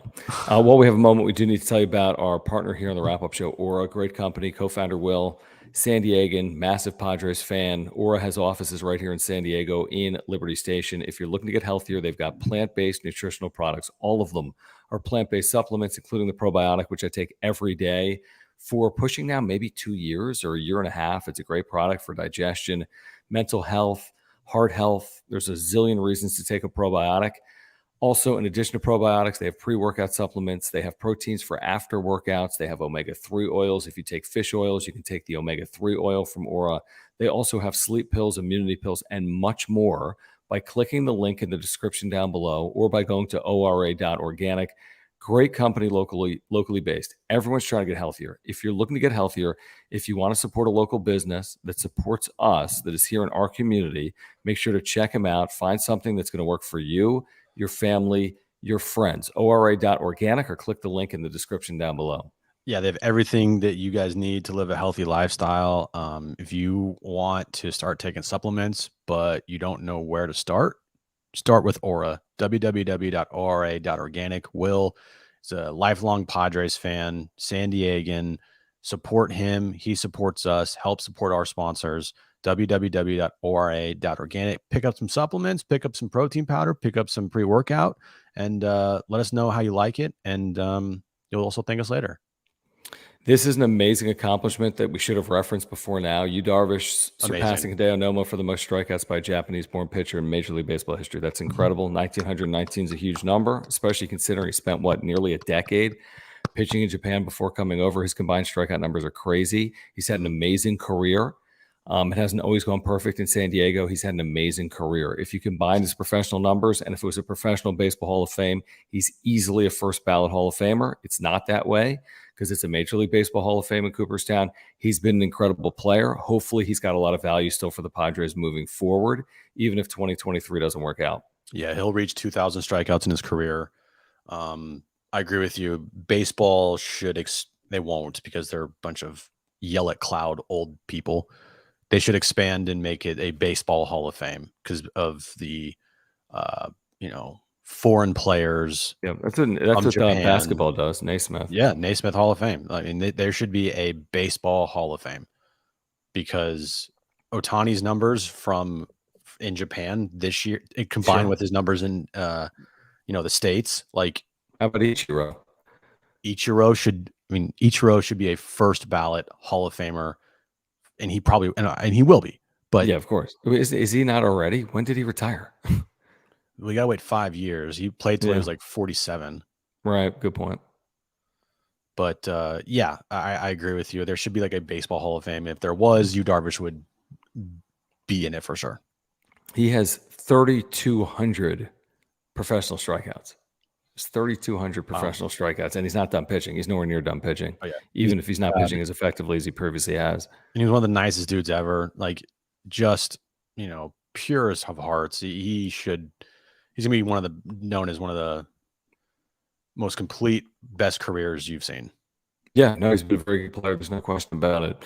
While we have a moment, we do need to tell you about our partner here on the wrap-up show, Aura, great company, co-founder Will, San Diegan, massive Padres fan. Aura has offices right here in San Diego in Liberty Station. If you're looking to get healthier, they've got plant-based nutritional products. All of them are plant-based supplements, including the probiotic, which I take every day for pushing now maybe 2 years or a year and a half. It's a great product for digestion, mental health, heart health. There's a zillion reasons to take a probiotic. Also, in addition to probiotics, they have pre-workout supplements. They have proteins for after workouts. They have omega-3 oils. If you take fish oils, you can take the omega-3 oil from Aura. They also have sleep pills, immunity pills, and much more by clicking the link in the description down below or by going to ora.organic. Great company, locally based. Everyone's trying to get healthier. If you're looking to get healthier, if you want to support a local business that supports us, that is here in our community, make sure to check them out. Find something that's going to work for you, your family, your friends. ora.organic, or click the link in the description down below. Yeah, they have everything that you guys need to live a healthy lifestyle. If you want to start taking supplements, but you don't know where to start with Aura. www.ora.organic. Will is a lifelong Padres fan, San Diegan. Support him. He supports us. Help support our sponsors. www.ora.organic. Pick up some supplements, pick up some protein powder, pick up some pre-workout, and let us know how you like it. And you'll also thank us later. This is an amazing accomplishment that we should have referenced before now. Yu Darvish surpassing Hideo Nomo for the most strikeouts by a Japanese-born pitcher in Major League Baseball history. That's incredible. 1,919 is a huge number, especially considering he spent, nearly a decade pitching in Japan before coming over. His combined strikeout numbers are crazy. He's had an amazing career. It hasn't always gone perfect in San Diego. He's had an amazing career. If you combine his professional numbers, and if it was a professional baseball Hall of Fame, he's easily a first ballot Hall of Famer. It's not that way because it's a Major League Baseball Hall of Fame in Cooperstown. He's been an incredible player. Hopefully he's got a lot of value still for the Padres moving forward, even if 2023 doesn't work out. Yeah, he'll reach 2,000 strikeouts in his career. I agree with you. Baseball should, they won't, because they're a bunch of yell at cloud old people. They should expand and make it a baseball Hall of Fame because of the, foreign players. Yeah, that's what basketball does. Naismith. Yeah, Naismith Hall of Fame. I mean, there should be a baseball Hall of Fame because Ohtani's numbers from in Japan this year, combined with his numbers in, the States. Like, how about Ichiro? Ichiro should be a first ballot Hall of Famer, and he probably and he will be. But yeah, of course. Is he not already? When did he retire? We gotta wait 5 years. He played till he was like 47. Right. Good point. But I agree with you. There should be like a baseball Hall of Fame. If there was, Yu Darvish would be in it for sure. He has 3,200 professional strikeouts. It's 3,200 professional strikeouts, and he's not done pitching. He's nowhere near done pitching, even if he's not pitching as effectively as he previously has. And he's one of the nicest dudes ever. Like, just purest of hearts. He's gonna be known as one of the most complete, best careers you've seen. Yeah, no, he's been a very good player. There's no question about it.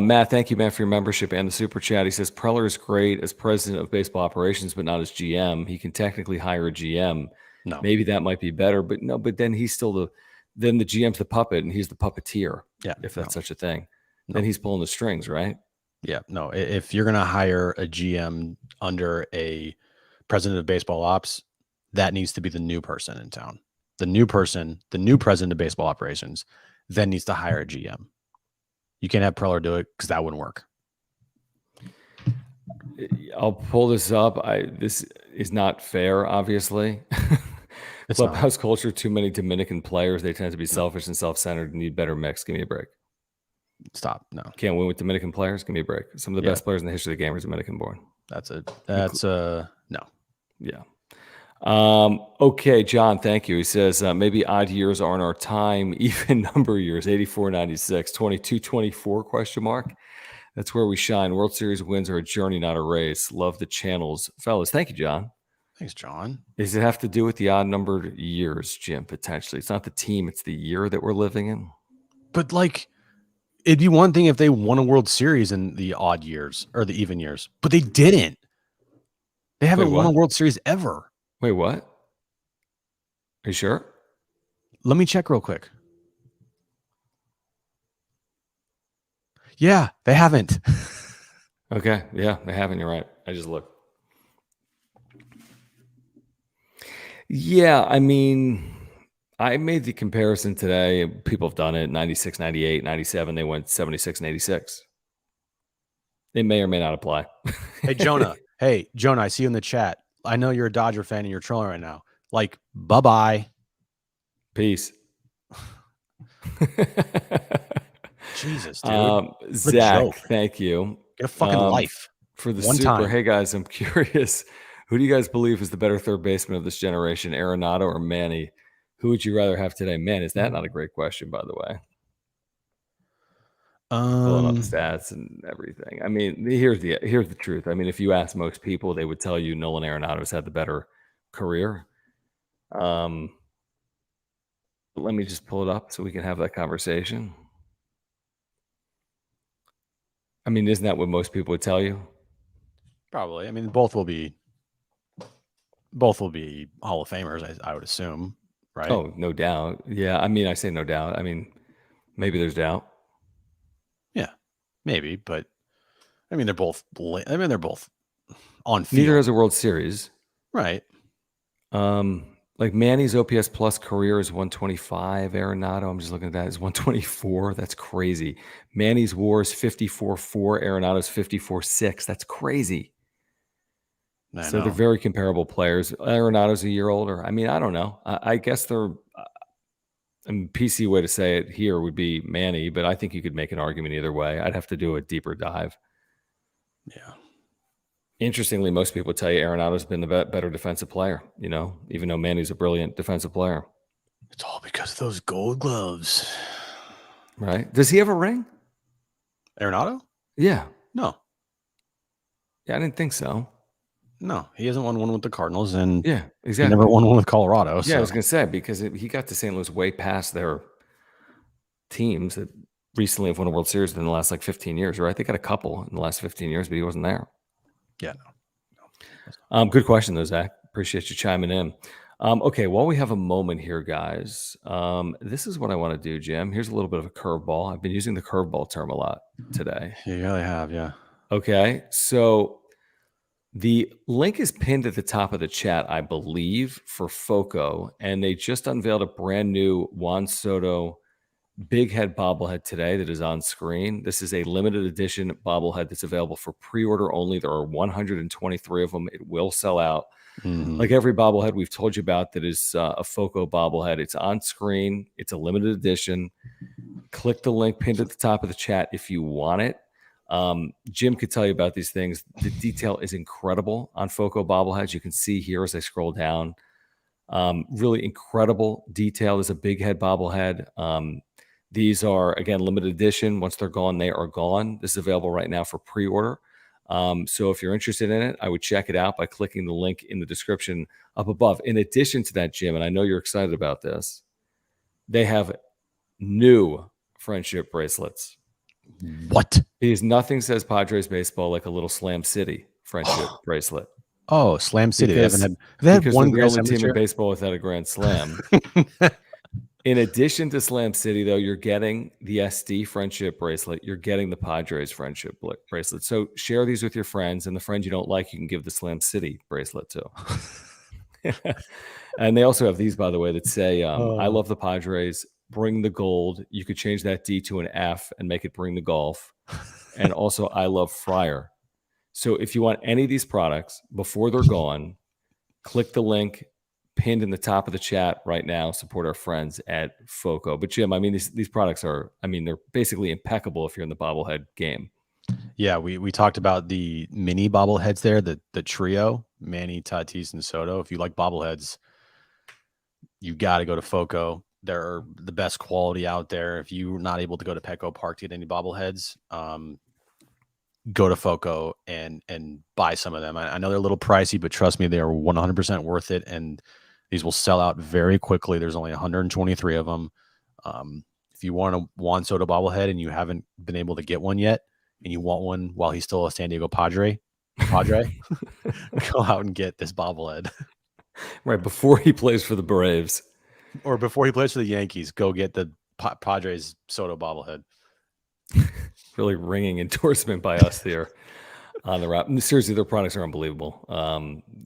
Matt, thank you, man, for your membership and the super chat. He says Preller is great as president of baseball operations, but not as GM. He can technically hire a GM. No. Maybe that might be better, but no. But then he's still then the GM's the puppet, and he's the puppeteer. Yeah, if that's such a thing, No. then he's pulling the strings, right? Yeah, no. If you're gonna hire a GM under a president of baseball ops, that needs to be the new person in town. The new person, the new president of baseball operations, then needs to hire a GM. You can't have Preller do it because that wouldn't work. I'll pull this up. This is not fair, obviously. It's Clubhouse culture, too many Dominican players. They tend to be selfish and self-centered and need better mix. Give me a break. Stop. No. Can't win with Dominican players. Give me a break. Some of the best players in the history of the game are Dominican born. That's no. Yeah. Okay, John, thank you. He says maybe odd years aren't our time, even number years, 84, 96, 22, 24, question mark. That's where we shine. World Series wins are a journey, not a race. Love the channels. Fellas, thank you, John. Thanks, John. Does it have to do with the odd numbered years, Jim, potentially? It's not the team, it's the year that we're living in. But like, it'd be one thing if they won a World Series in the odd years or the even years, but they didn't. They haven't won a World Series ever. Wait, what? Are you sure? Let me check real quick. Yeah, they haven't. Okay. Yeah, they haven't. You're right. I just looked. Yeah, I mean, I made the comparison today. People have done it. 96, 98, 97. They went 76 and 86. It may or may not apply. Hey, Jonah. I see you in the chat. I know you're a Dodger fan and you're trolling right now. Like, bye-bye. Peace. Jesus, dude. Zach, thank you. Get a fucking life. For the one super, time. Hey, guys, I'm curious. Who do you guys believe is the better third baseman of this generation, Arenado or Manny? Who would you rather have today? Man, is that not a great question, by the way? Pulling up stats and everything. I mean, here's the truth. I mean, if you ask most people, they would tell you Nolan Arenado's had the better career. But let me just pull it up so we can have that conversation. I mean, isn't that what most people would tell you? Probably. I mean, both will be Hall of Famers, I would assume, right? Oh, no doubt. Yeah, I mean, I say no doubt. I mean, maybe there's doubt. Yeah, maybe, but I mean, they're both on field. Neither has a World Series. Right. Like Manny's OPS plus career is 125. Arenado, I'm just looking at that, is 124. That's crazy. Manny's WAR is 54.4. Arenado's 54.6. That's crazy. So they're very comparable players. Arenado's a year older. I mean, I don't know. I guess they're. A PC way to say it here would be Manny, but I think you could make an argument either way. I'd have to do a deeper dive. Yeah. Interestingly, most people tell you Arenado's been the better defensive player, even though Manny's a brilliant defensive player. It's all because of those gold gloves. Right. Does he have a ring? Arenado? Yeah. No. Yeah, I didn't think so. No, he hasn't won one with the Cardinals, and yeah, exactly. He never won one with Colorado. Yeah, I was going to say, because he got to St. Louis way past their teams that recently have won a World Series in the last 15 years, right? They got a couple in the last 15 years, but he wasn't there. Yeah, no. Good question, though, Zach. Appreciate you chiming in. Okay, while we have a moment here, guys, this is what I want to do, Jim. Here's a little bit of a curveball. I've been using the curveball term a lot today. You really have, yeah. Okay, so the link is pinned at the top of the chat, I believe, for Foco, and they just unveiled a brand new Juan Soto big head bobblehead today that is on screen. This is a limited edition bobblehead that's available for pre-order only. There are 123 of them. It will sell out. Mm-hmm. Like every bobblehead we've told you about that is a Foco bobblehead. It's on screen. It's a limited edition. Click the link pinned at the top of the chat if you want it. Jim could tell you about these things. The detail is incredible on Foco bobbleheads. You can see here as I scroll down. Really incredible detail. There's a big head bobblehead. These are, again, limited edition. Once they're gone, they are gone. This is available right now for pre-order. So if you're interested in it, I would check it out by clicking the link in the description up above. In addition to that, Jim, and I know you're excited about this, they have new friendship bracelets. What? Because nothing says Padres baseball like a little Slam City friendship bracelet. Oh, Slam City. Because Have they had because one they're the Grand only Slam this team in year? baseball without a Grand Slam. In addition to Slam City, though, you're getting the SD friendship bracelet. You're getting the Padres friendship bracelet. So share these with your friends, and the friend you don't like, you can give the Slam City bracelet to. And they also have these, by the way, that say, I love the Padres, bring the gold. You could change that D to an F and make it bring the golf. And also, I love Fryer. So if you want any of these products before they're gone, click the link pinned in the top of the chat right now. Support our friends at Foco. But Jim, I mean, these products are, I mean, they're basically impeccable if you're in the bobblehead game. Yeah, we talked about the mini bobbleheads there, the trio, Manny, Tatis, and Soto. If you like bobbleheads, you got to go to Foco. They're the best quality out there. If you're not able to go to Petco Park to get any bobbleheads, go to Foco and buy some of them. I know they're a little pricey, but trust me, they are 100% worth it. And these will sell out very quickly. There's only 123 of them. If you want a Juan Soto bobblehead and you haven't been able to get one yet, and you want one while he's still a San Diego Padre, go out and get this bobblehead. Right before he plays for the Braves. Or before he plays for the Yankees, go get the Padres Soto bobblehead. Really ringing endorsement by us there on the wrap. Seriously, their products are unbelievable.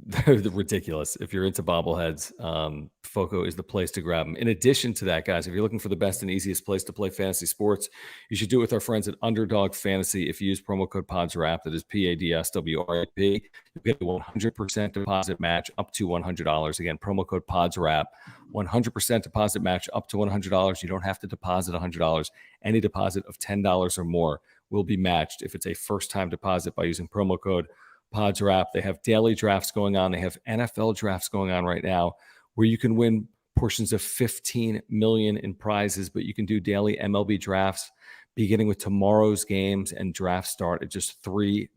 They're ridiculous. If you're into bobbleheads, Foco is the place to grab them. In addition to that, guys, if you're looking for the best and easiest place to play fantasy sports, you should do it with our friends at Underdog Fantasy. If you use promo code PODSWRAP, that is PADSWRAP, you get a 100% deposit match up to $100. Again, promo code PODSWRAP, 100% deposit match up to $100. You don't have to deposit $100. Any deposit of $10 or more will be matched if it's a first-time deposit by using promo code PODSWRAP. They have daily drafts going on. They have NFL drafts going on right now where you can win portions of $15 million in prizes, but you can do daily MLB drafts beginning with tomorrow's games, and drafts start at just $3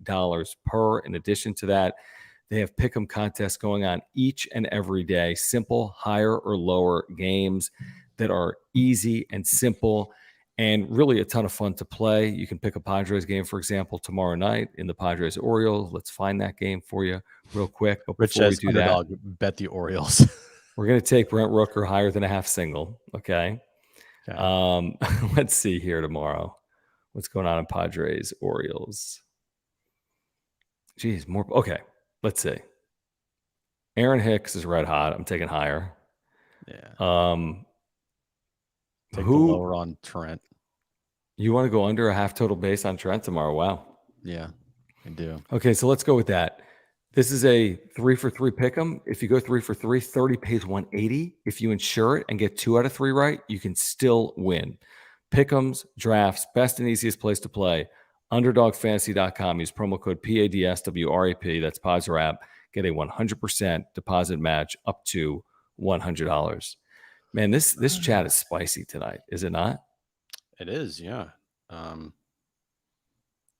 per. In addition to that, they have pick'em contests going on each and every day, simple, higher or lower games that are easy and simple and really a ton of fun to play. You can pick a Padres game, for example, tomorrow night in the Padres Orioles. Let's find that game for you real quick. But Rich before we says, do Underdog, that, bet the Orioles. we're going to take Brent Rooker higher than a half single. Okay. Let's see here tomorrow. What's going on in Padres Orioles? Geez, more. Okay. Let's see. Aaron Hicks is red hot. I'm taking higher. Yeah. Take the lower on Trent. You want to go under a half total base on Trent tomorrow? Wow. Yeah, I do. Okay, so let's go with that. This is a 3-for-3 pick'em. If you go 3-for-3, 30 pays 180. If you insure it and get 2 out of 3 right, you can still win. Pick'ems, drafts, best and easiest place to play. UnderdogFantasy.com. Use promo code PADSWRAP. That's PODSWRAP. Get a 100% deposit match up to $100. Man, this chat is spicy tonight, is it not? It is, yeah.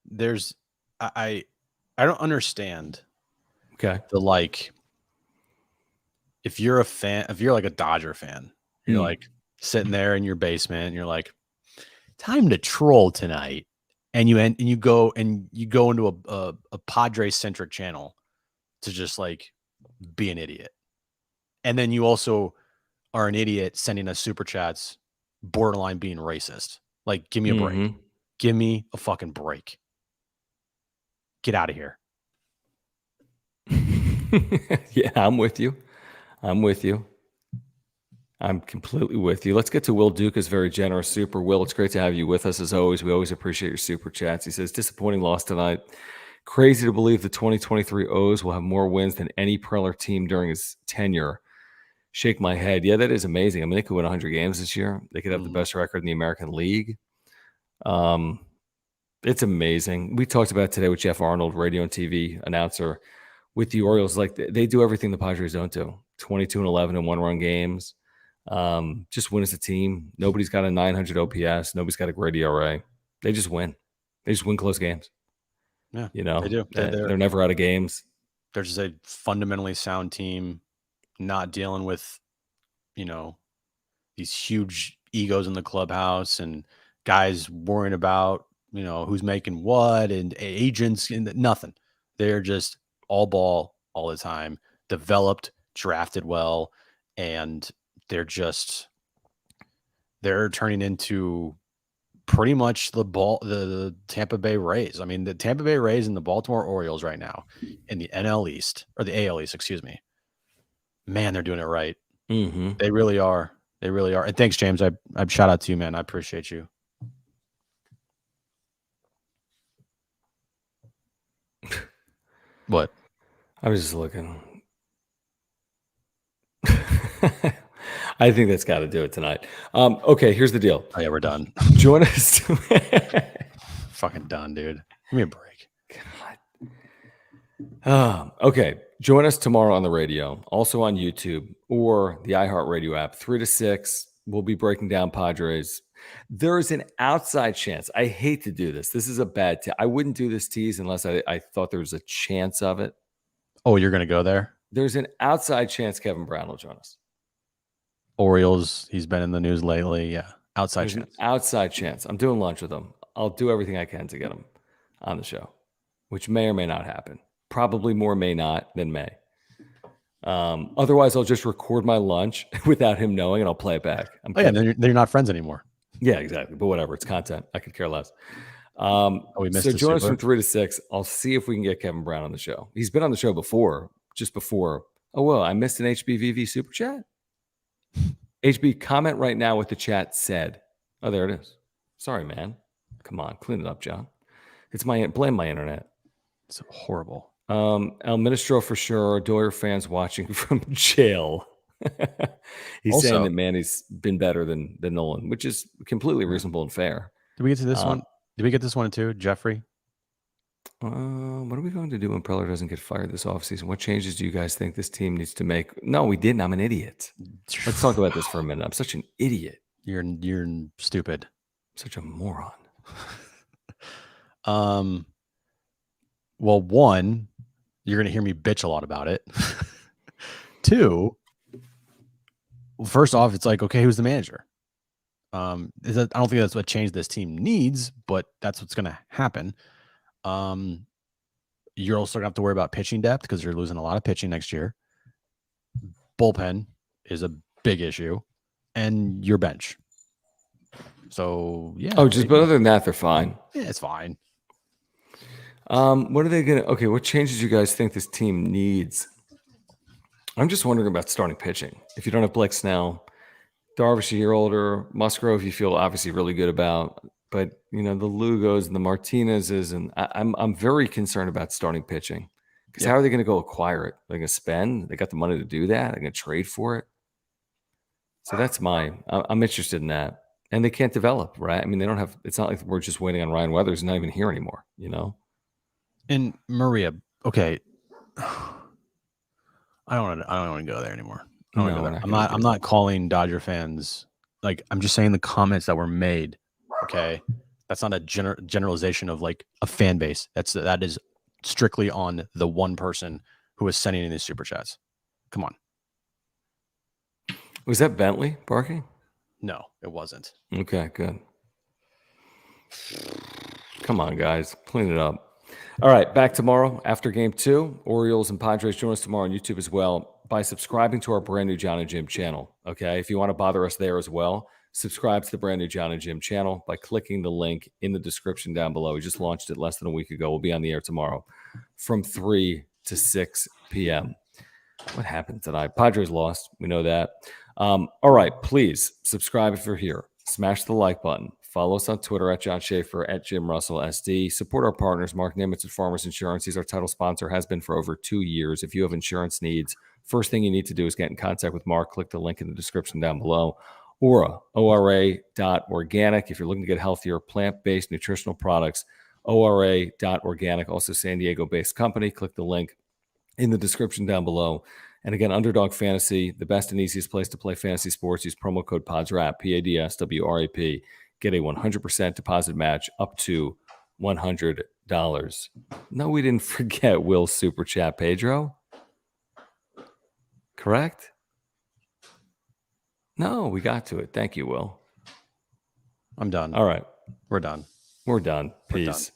There's I don't understand. Okay. If you're a fan, if you're like a Dodger fan, you're like sitting there in your basement and you're like, time to troll tonight. And you go into a Padres centric channel to just like be an idiot. And then you also are an idiot sending us super chats, borderline being racist. Like, give me a break. Give me a fucking break. Get out of here. Yeah, I'm with you. I'm completely with you. Let's get to Will Duca's very generous super. Will, it's great to have you with us as always. We always appreciate your super chats. He says, disappointing loss tonight. Crazy to believe the 2023 O's will have more wins than any Preller team during his tenure. Shake my head. Yeah, that is amazing. I mean, they could win 100 games this year. They could have the best record in the American League. It's amazing. We talked about it today with Jeff Arnold, radio and TV announcer with the Orioles. Like, they do everything the Padres don't do. 22-11 in one-run games. Just win as a team. Nobody's got a 900 OPS. Nobody's got a great ERA. They just win. They just win close games. Yeah, you know, they do. They're never out of games. They're just a fundamentally sound team, not dealing with, these huge egos in the clubhouse and guys worrying about, who's making what and agents and nothing. They're just all ball all the time, developed, drafted well, and they're turning into pretty much the Tampa Bay Rays. I mean, the Tampa Bay Rays and the Baltimore Orioles right now in the NL East, or the AL East, excuse me. Man, they're doing it right. Mm-hmm. They really are. They really are. And thanks, James. I shout out to you, man. I appreciate you. What? I was just looking. I think that's got to do it tonight. Okay, here's the deal. Oh yeah, we're done. Join us. Fucking done, dude. Give me a break. God. Okay, join us tomorrow on the radio, also on YouTube or the iHeartRadio app, 3 to 6. We'll be breaking down Padres. There is an outside chance. I hate to do this. This is a bad I wouldn't do this tease unless I thought there was a chance of it. Oh, you're gonna go there? There's an outside chance Kevin Brown will join us. Orioles, he's been in the news lately. Yeah. Outside There's chance. an outside chance. I'm doing lunch with him. I'll do everything I can to get him on the show, which may or may not happen. Probably more may not than may. Otherwise, I'll just record my lunch without him knowing, and I'll play it back. Then you're not friends anymore. Yeah, exactly. But whatever, it's content. I could care less. We missed So the join us Super. from 3 to 6. I'll see if we can get Kevin Brown on the show. He's been on the show before, just before. Oh, well, I missed an HBVV super chat. HB, comment right now what the chat said. Oh, there it is. Sorry, man. Come on, clean it up, John. It's blame my internet. It's horrible. El Ministro for sure. Doyer fans watching from jail. He's Also, saying that Manny's been better than Nolan, which is completely reasonable and fair. Did we get to this one? Did we get this one too, Jeffrey? What are we going to do when Preller doesn't get fired this offseason? What changes do you guys think this team needs to make? No, we didn't. I'm an idiot. Let's talk about this for a minute. I'm such an idiot. You're stupid. Such a moron. Well, one, you're going to hear me bitch a lot about it. Two, first off, it's like, okay, who's the manager? I don't think that's what change this team needs, but that's what's going to happen. You're also going to have to worry about pitching depth because you're losing a lot of pitching next year. Bullpen is a big issue, and your bench. So yeah. Oh, but other than that, they're fine. Yeah, it's fine. What are they gonna? Okay, what changes do you guys think this team needs? I'm just wondering about starting pitching. If you don't have Blake Snell, Darvish a year older, Musgrove, you feel obviously really good about, but the Lugos and the Martinezes, and I'm very concerned about starting pitching because how are they going to go acquire it? They're going to spend. They got the money to do that. They're going to trade for it. So that's I'm interested in that. And they can't develop, right? I mean, they don't have. It's not like we're just waiting on Ryan Weathers. He's not even here anymore. And Maria, okay. I don't want to go there anymore. I'm not calling Dodger fans. Like, I'm just saying the comments that were made. Okay, that's not a generalization of like a fan base. That is strictly on the one person who is sending in these super chats. Come on. Was that Bentley barking? No, it wasn't. Okay, good. Come on, guys, clean it up. All right, back tomorrow after game 2. Orioles and Padres. Join us tomorrow on YouTube as well by subscribing to our brand new John and Jim channel. Okay, if you want to bother us there as well, subscribe to the brand new John and Jim channel by clicking the link in the description down below. We just launched it less than a week ago. We'll be on the air tomorrow from 3 to 6 p.m. What happened tonight? Padres lost. We know that. All right, please subscribe if you're here. Smash the like button. Follow us on Twitter at John Schaefer, at Jim Russell SD. Support our partners, Mark Nimitz at Farmers Insurance. He's our title sponsor, has been for over 2 years. If you have insurance needs, first thing you need to do is get in contact with Mark. Click the link in the description down below. ORA.organic. If you're looking to get healthier, plant-based nutritional products, ORA.organic, also San Diego-based company. Click the link in the description down below. And again, Underdog Fantasy, the best and easiest place to play fantasy sports. Use promo code PODSWRAP, PADSWRAP. Get a 100% deposit match up to $100. No, we didn't forget Will's super chat, Pedro. Correct? No, we got to it. Thank you, Will. I'm done. All right. We're done. We're done. We're done. Peace.